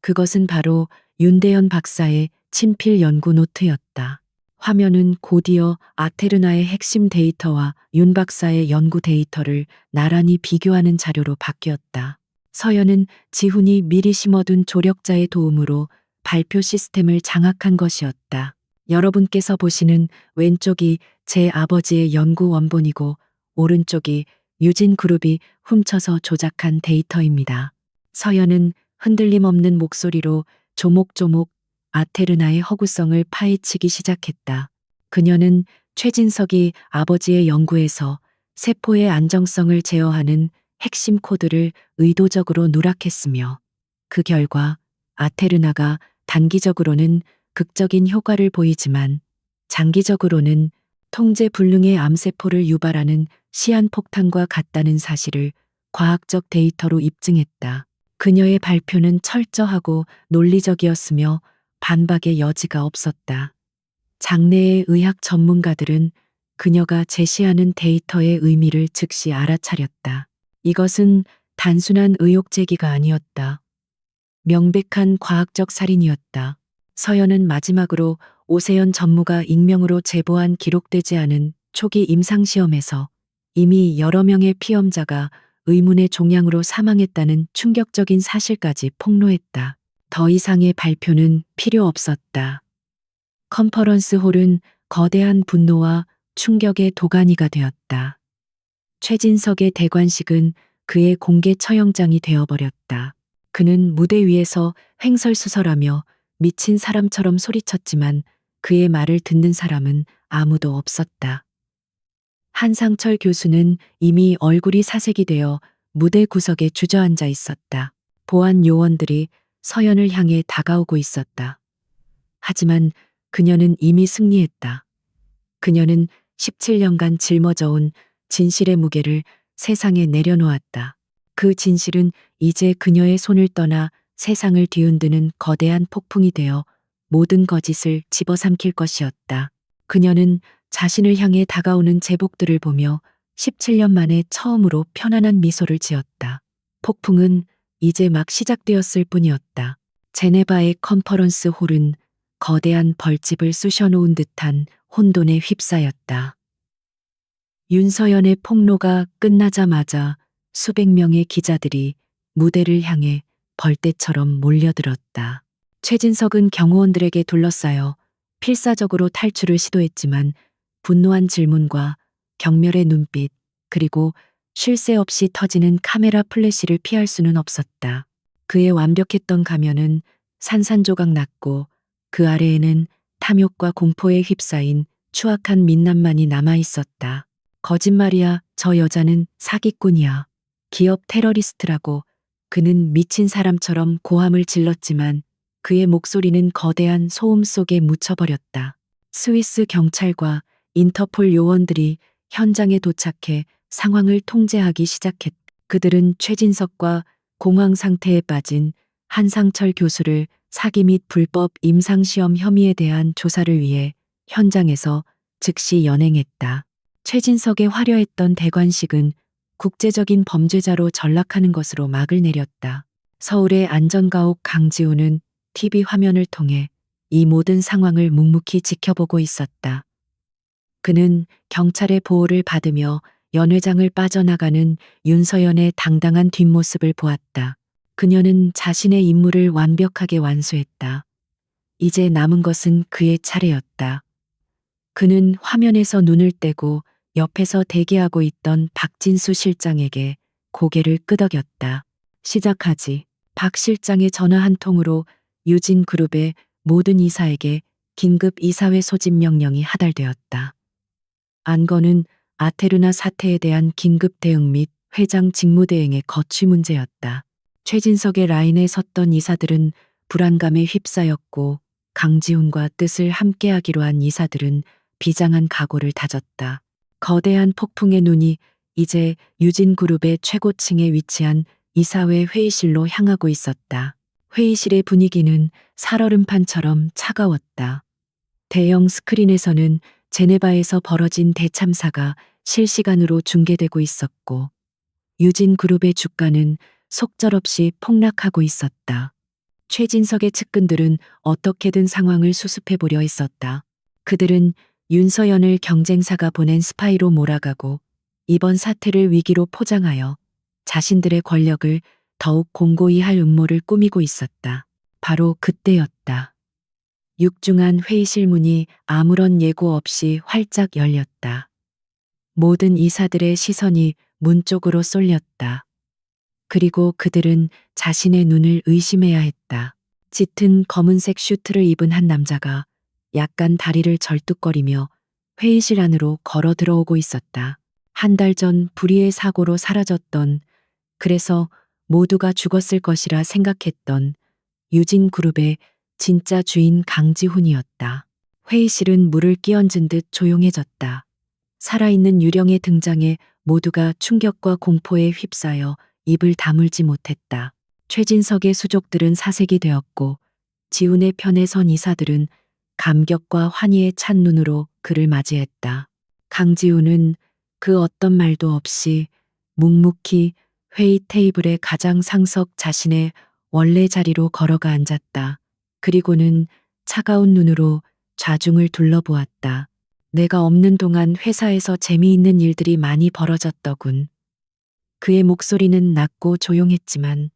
그것은 바로 윤대현 박사의 친필 연구 노트였다. 화면은 곧이어 아테르나의 핵심 데이터와 윤 박사의 연구 데이터를 나란히 비교하는 자료로 바뀌었다. 서연은 지훈이 미리 심어둔 조력자의 도움으로 발표 시스템을 장악한 것이었다. 여러분께서 보시는 왼쪽이 제 아버지의 연구 원본이고 오른쪽이 유진 그룹이 훔쳐서 조작한 데이터입니다. 서연은 흔들림 없는 목소리로 조목조목 아테르나의 허구성을 파헤치기 시작했다. 그녀는 최진석이 아버지의 연구에서 세포의 안정성을 제어하는 핵심 코드를 의도적으로 누락했으며 그 결과 아테르나가 단기적으로는 극적인 효과를 보이지만 장기적으로는 통제 불능의 암세포를 유발하는 시한폭탄과 같다는 사실을 과학적 데이터로 입증했다. 그녀의 발표는 철저하고 논리적이었으며 반박의 여지가 없었다. 장내의 의학 전문가들은 그녀가 제시하는 데이터의 의미를 즉시 알아차렸다. 이것은 단순한 의혹 제기가 아니었다. 명백한 과학적 살인이었다. 서연은 마지막으로 오세연 전무가 익명으로 제보한 기록되지 않은 초기 임상시험에서 이미 여러 명의 피험자가 의문의 종양으로 사망했다는 충격적인 사실까지 폭로했다. 더 이상의 발표는 필요 없었다. 컨퍼런스 홀은 거대한 분노와 충격의 도가니가 되었다. 최진석의 대관식은 그의 공개 처형장이 되어버렸다. 그는 무대 위에서 횡설수설하며 미친 사람처럼 소리쳤지만 그의 말을 듣는 사람은 아무도 없었다. 한상철 교수는 이미 얼굴이 사색이 되어 무대 구석에 주저앉아 있었다. 보안 요원들이 서연을 향해 다가오고 있었다. 하지만 그녀는 이미 승리했다. 그녀는 17년간 짊어져온 진실의 무게를 세상에 내려놓았다. 그 진실은 이제 그녀의 손을 떠나 세상을 뒤흔드는 거대한 폭풍이 되어 모든 거짓을 집어삼킬 것이었다. 그녀는 자신을 향해 다가오는 제복들을 보며 17년 만에 처음으로 편안한 미소를 지었다. 폭풍은 이제 막 시작되었을 뿐이었다. 제네바의 컨퍼런스 홀은 거대한 벌집을 쑤셔놓은 듯한 혼돈에 휩싸였다. 윤서연의 폭로가 끝나자마자 수백 명의 기자들이 무대를 향해 벌떼처럼 몰려들었다. 최진석은 경호원들에게 둘러싸여 필사적으로 탈출을 시도했지만 분노한 질문과 경멸의 눈빛 그리고 쉴 새 없이 터지는 카메라 플래시를 피할 수는 없었다. 그의 완벽했던 가면은 산산조각 났고 그 아래에는 탐욕과 공포에 휩싸인 추악한 민낯만이 남아 있었다. 거짓말이야, 저 여자는 사기꾼이야. 기업 테러리스트라고 그는 미친 사람처럼 고함을 질렀지만 그의 목소리는 거대한 소음 속에 묻혀버렸다. 스위스 경찰과 인터폴 요원들이 현장에 도착해 상황을 통제하기 시작했다. 그들은 최진석과 공황 상태에 빠진 한상철 교수를 사기 및 불법 임상시험 혐의에 대한 조사를 위해 현장에서 즉시 연행했다. 최진석의 화려했던 대관식은 국제적인 범죄자로 전락하는 것으로 막을 내렸다. 서울의 안전가옥 강지우는 TV 화면을 통해 이 모든 상황을 묵묵히 지켜보고 있었다. 그는 경찰의 보호를 받으며 연회장을 빠져나가는 윤서연의 당당한 뒷모습을 보았다. 그녀는 자신의 임무를 완벽하게 완수했다. 이제 남은 것은 그의 차례였다. 그는 화면에서 눈을 떼고 옆에서 대기하고 있던 박진수 실장에게 고개를 끄덕였다. 시작하지. 박 실장의 전화 한 통으로 유진그룹의 모든 이사에게 긴급 이사회 소집 명령이 하달되었다. 안건은 아테르나 사태에 대한 긴급 대응 및 회장 직무대행의 거취 문제였다. 최진석의 라인에 섰던 이사들은 불안감에 휩싸였고 강지훈과 뜻을 함께하기로 한 이사들은 비장한 각오를 다졌다. 거대한 폭풍의 눈이 이제 유진그룹의 최고층에 위치한 이사회 회의실로 향하고 있었다. 회의실의 분위기는 살얼음판처럼 차가웠다. 대형 스크린에서는 제네바에서 벌어진 대참사가 실시간으로 중계되고 있었고 유진그룹의 주가는 속절없이 폭락하고 있었다. 최진석의 측근들은 어떻게든 상황을 수습해 보려 했었다. 그들은 윤서연을 경쟁사가 보낸 스파이로 몰아가고 이번 사태를 위기로 포장하여 자신들의 권력을 더욱 공고히 할 음모를 꾸미고 있었다. 바로 그때였다. 육중한 회의실 문이 아무런 예고 없이 활짝 열렸다. 모든 이사들의 시선이 문 쪽으로 쏠렸다. 그리고 그들은 자신의 눈을 의심해야 했다. 짙은 검은색 슈트를 입은 한 남자가 약간 다리를 절뚝거리며 회의실 안으로 걸어 들어오고 있었다. 한 달 전 불의의 사고로 사라졌던, 그래서 모두가 죽었을 것이라 생각했던 유진그룹의 진짜 주인 강지훈이었다. 회의실은 물을 끼얹은 듯 조용해졌다. 살아있는 유령의 등장에 모두가 충격과 공포에 휩싸여 입을 다물지 못했다. 최진석의 수족들은 사색이 되었고 지훈의 편에 선 이사들은 감격과 환희에 찬 눈으로 그를 맞이했다. 강지훈은 그 어떤 말도 없이 묵묵히 회의 테이블의 가장 상석 자신의 원래 자리로 걸어가 앉았다. 그리고는 차가운 눈으로 좌중을 둘러보았다. 내가 없는 동안 회사에서 재미있는 일들이 많이 벌어졌더군. 그의 목소리는 낮고 조용했지만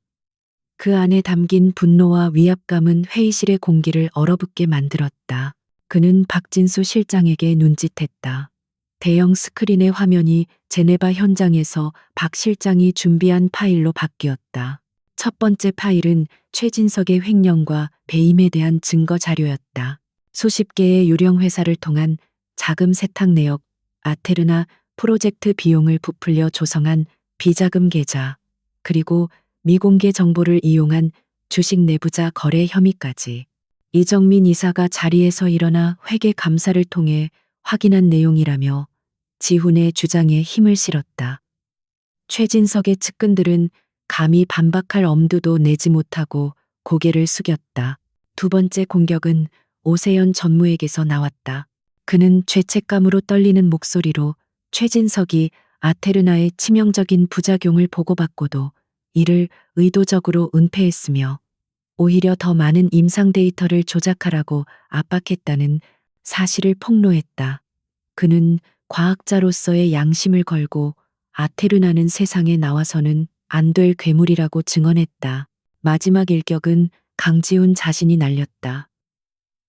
그 안에 담긴 분노와 위압감은 회의실의 공기를 얼어붙게 만들었다. 그는 박진수 실장에게 눈짓했다. 대형 스크린의 화면이 제네바 현장에서 박 실장이 준비한 파일로 바뀌었다. 첫 번째 파일은 최진석의 횡령과 배임에 대한 증거 자료였다. 수십 개의 유령 회사를 통한 자금 세탁 내역, 아테르나 프로젝트 비용을 부풀려 조성한 비자금 계좌, 그리고 미공개 정보를 이용한 주식 내부자 거래 혐의까지. 이정민 이사가 자리에서 일어나 회계 감사를 통해 확인한 내용이라며 지훈의 주장에 힘을 실었다. 최진석의 측근들은 감히 반박할 엄두도 내지 못하고 고개를 숙였다. 두 번째 공격은 오세연 전무에게서 나왔다. 그는 죄책감으로 떨리는 목소리로 최진석이 아테르나의 치명적인 부작용을 보고받고도 이를 의도적으로 은폐했으며 오히려 더 많은 임상 데이터를 조작하라고 압박했다는 사실을 폭로했다. 그는 과학자로서의 양심을 걸고 아테르나는 세상에 나와서는 안 될 괴물이라고 증언했다. 마지막 일격은 강지훈 자신이 날렸다.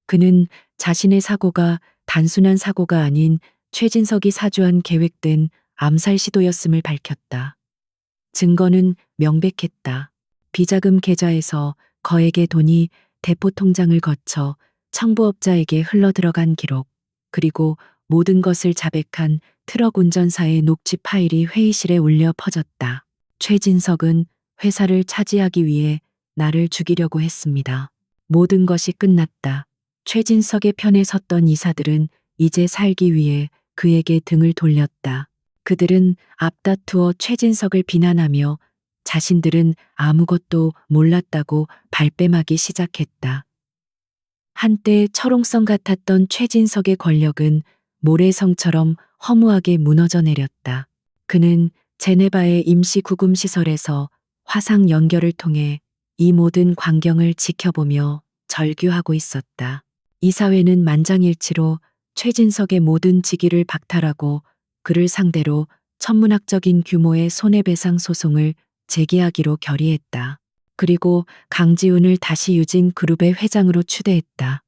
그는 자신의 사고가 단순한 사고가 아닌 최진석이 사주한 계획된 암살 시도였음을 밝혔다. 증거는 명백했다. 비자금 계좌에서 거액의 돈이 대포 통장을 거쳐 청부업자에게 흘러들어간 기록, 그리고 모든 것을 자백한 트럭 운전사의 녹취 파일이 회의실에 울려 퍼졌다. 최진석은 회사를 차지하기 위해 나를 죽이려고 했습니다. 모든 것이 끝났다. 최진석의 편에 섰던 이사들은 이제 살기 위해 그에게 등을 돌렸다. 그들은 앞다투어 최진석을 비난하며 자신들은 아무것도 몰랐다고 발뺌하기 시작했다. 한때 철옹성 같았던 최진석의 권력은 모래성처럼 허무하게 무너져 내렸다. 그는 제네바의 임시 구금시설에서 화상 연결을 통해 이 모든 광경을 지켜보며 절규하고 있었다. 이사회는 만장일치로 최진석의 모든 직위를 박탈하고 그를 상대로 천문학적인 규모의 손해배상 소송을 제기하기로 결의했다. 그리고 강지훈을 다시 유진 그룹의 회장으로 추대했다.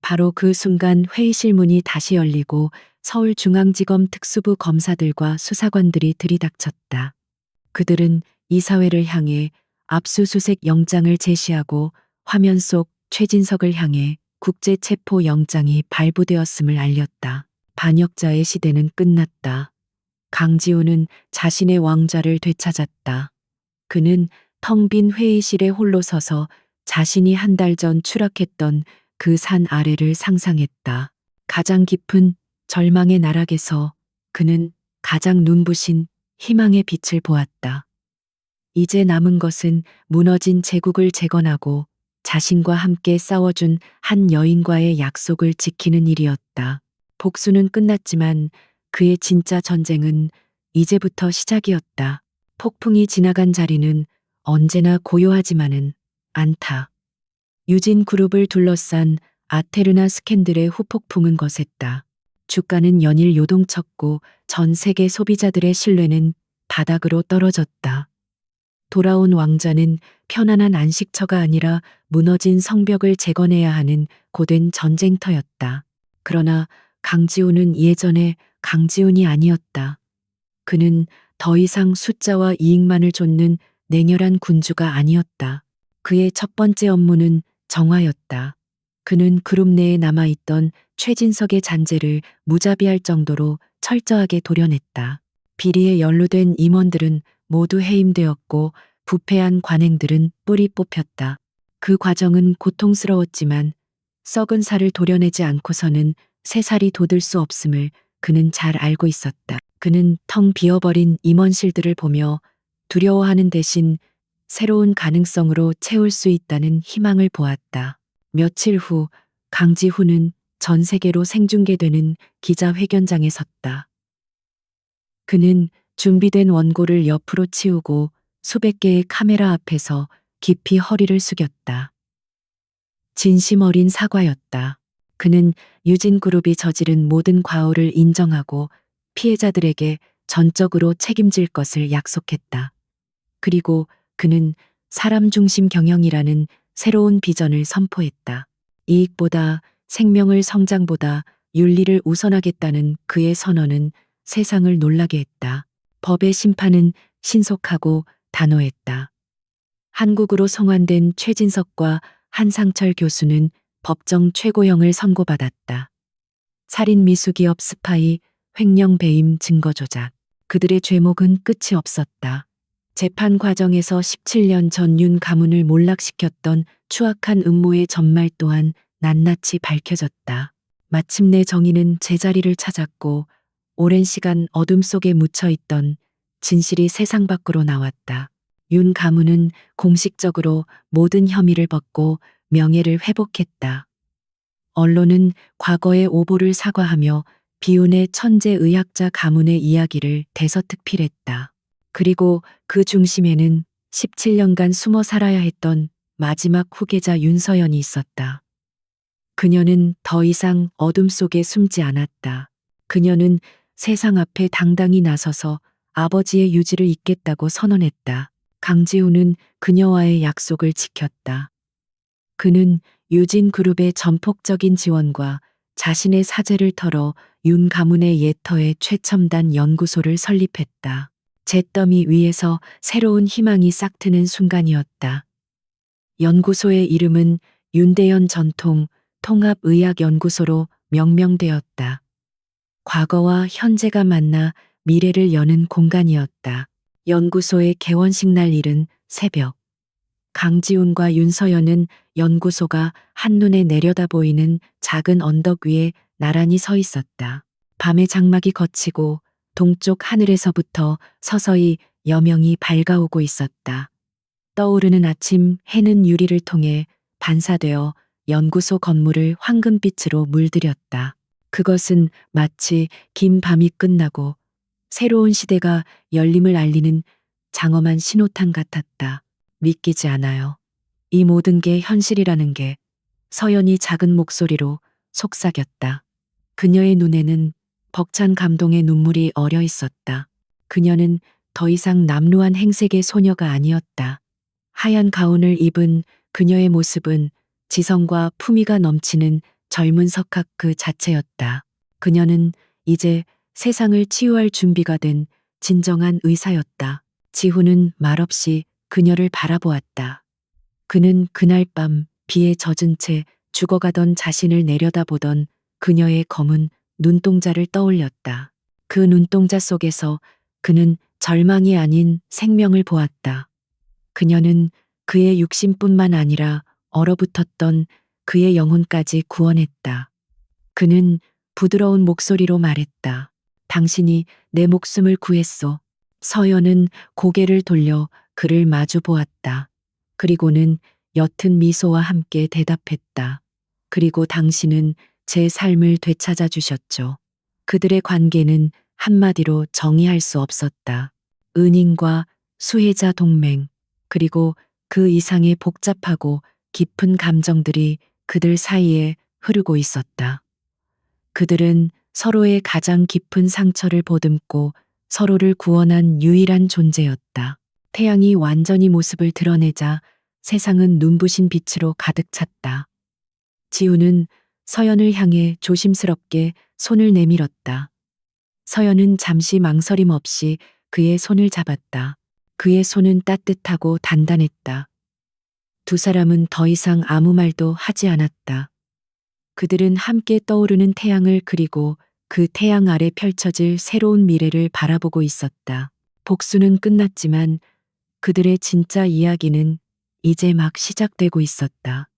바로 그 순간 회의실 문이 다시 열리고 서울중앙지검 특수부 검사들과 수사관들이 들이닥쳤다. 그들은 이사회를 향해 압수수색 영장을 제시하고 화면 속 최진석을 향해 국제체포 영장이 발부되었음을 알렸다. 반역자의 시대는 끝났다. 강지훈은 자신의 왕좌를 되찾았다. 그는 텅 빈 회의실에 홀로 서서 자신이 한 달 전 추락했던 그 산 아래를 상상했다. 가장 깊은 절망의 나락에서 그는 가장 눈부신 희망의 빛을 보았다. 이제 남은 것은 무너진 제국을 재건하고 자신과 함께 싸워준 한 여인과의 약속을 지키는 일이었다. 복수는 끝났지만 그의 진짜 전쟁은 이제부터 시작이었다. 폭풍이 지나간 자리는 언제나 고요하지만은 않다. 유진 그룹을 둘러싼 아테르나 스캔들의 후폭풍은 거셌다. 주가는 연일 요동쳤고 전 세계 소비자들의 신뢰는 바닥으로 떨어졌다. 돌아온 왕자는 편안한 안식처가 아니라 무너진 성벽을 재건해야 하는 고된 전쟁터였다. 그러나 강지훈은 예전의 강지훈이 아니었다. 그는 더 이상 숫자와 이익만을 좇는 냉혈한 군주가 아니었다. 그의 첫 번째 업무는 정화였다. 그는 그룹 내에 남아있던 최진석의 잔재를 무자비할 정도로 철저하게 도려냈다. 비리에 연루된 임원들은 모두 해임되었고 부패한 관행들은 뿌리 뽑혔다. 그 과정은 고통스러웠지만 썩은 살을 도려내지 않고서는 새 살이 돋을 수 없음을 그는 잘 알고 있었다. 그는 텅 비어버린 임원실들을 보며 두려워하는 대신 새로운 가능성으로 채울 수 있다는 희망을 보았다. 며칠 후 강지훈은 전 세계로 생중계되는 기자회견장에 섰다. 그는 준비된 원고를 옆으로 치우고 수백 개의 카메라 앞에서 깊이 허리를 숙였다. 진심 어린 사과였다. 그는 유진그룹이 저지른 모든 과오를 인정하고 피해자들에게 전적으로 책임질 것을 약속했다. 그리고 그는 사람 중심 경영이라는 새로운 비전을 선포했다. 이익보다 생명을 성장보다 윤리를 우선하겠다는 그의 선언은 세상을 놀라게 했다. 법의 심판은 신속하고 단호했다. 한국으로 송환된 최진석과 한상철 교수는 법정 최고형을 선고받았다. 살인 미수기업 스파이, 횡령 배임 증거 조작. 그들의 죄목은 끝이 없었다. 재판 과정에서 17년 전 윤 가문을 몰락시켰던 추악한 음모의 전말 또한 낱낱이 밝혀졌다. 마침내 정의는 제자리를 찾았고 오랜 시간 어둠 속에 묻혀있던 진실이 세상 밖으로 나왔다. 윤 가문은 공식적으로 모든 혐의를 벗고 명예를 회복했다. 언론은 과거의 오보를 사과하며 비운의 천재 의학자 가문의 이야기를 대서특필했다. 그리고 그 중심에는 17년간 숨어 살아야 했던 마지막 후계자 윤서연이 있었다. 그녀는 더 이상 어둠 속에 숨지 않았다. 그녀는 세상 앞에 당당히 나서서 아버지의 유지를 잇겠다고 선언했다. 강지훈은 그녀와의 약속을 지켰다. 그는 유진그룹의 전폭적인 지원과 자신의 사재를 털어 윤 가문의 예터의 최첨단 연구소를 설립했다. 잿더미 위에서 새로운 희망이 싹트는 순간이었다. 연구소의 이름은 윤대현 전통 통합의학연구소로 명명되었다. 과거와 현재가 만나 미래를 여는 공간이었다. 연구소의 개원식 날 이른 새벽. 강지훈과 윤서연은 연구소가 한눈에 내려다 보이는 작은 언덕 위에 나란히 서 있었다. 밤의 장막이 걷히고 동쪽 하늘에서부터 서서히 여명이 밝아오고 있었다. 떠오르는 아침 해는 유리를 통해 반사되어 연구소 건물을 황금빛으로 물들였다. 그것은 마치 긴 밤이 끝나고 새로운 시대가 열림을 알리는 장엄한 신호탄 같았다. 믿기지 않아요. 이 모든 게 현실이라는 게. 서연이 작은 목소리로 속삭였다. 그녀의 눈에는 벅찬 감동의 눈물이 어려 있었다. 그녀는 더 이상 남루한 행색의 소녀가 아니었다. 하얀 가운을 입은 그녀의 모습은 지성과 품위가 넘치는 젊은 석학 그 자체였다. 그녀는 이제 세상을 치유할 준비가 된 진정한 의사였다. 지훈은 말없이 그녀를 바라보았다. 그는 그날 밤 비에 젖은 채 죽어가던 자신을 내려다보던 그녀의 검은 눈동자를 떠올렸다. 그 눈동자 속에서 그는 절망이 아닌 생명을 보았다. 그녀는 그의 육신뿐만 아니라 얼어붙었던 그의 영혼까지 구원했다. 그는 부드러운 목소리로 말했다. 당신이 내 목숨을 구했소. 서연은 고개를 돌려 그를 마주 보았다. 그리고는 옅은 미소와 함께 대답했다. 그리고 당신은 제 삶을 되찾아 주셨죠. 그들의 관계는 한마디로 정의할 수 없었다. 은인과 수혜자 동맹, 그리고 그 이상의 복잡하고 깊은 감정들이 그들 사이에 흐르고 있었다. 그들은 서로의 가장 깊은 상처를 보듬고 서로를 구원한 유일한 존재였다. 태양이 완전히 모습을 드러내자 세상은 눈부신 빛으로 가득 찼다. 지우는 서연을 향해 조심스럽게 손을 내밀었다. 서연은 잠시 망설임 없이 그의 손을 잡았다. 그의 손은 따뜻하고 단단했다. 두 사람은 더 이상 아무 말도 하지 않았다. 그들은 함께 떠오르는 태양을 그리고 그 태양 아래 펼쳐질 새로운 미래를 바라보고 있었다. 복수는 끝났지만 그들의 진짜 이야기는 이제 막 시작되고 있었다.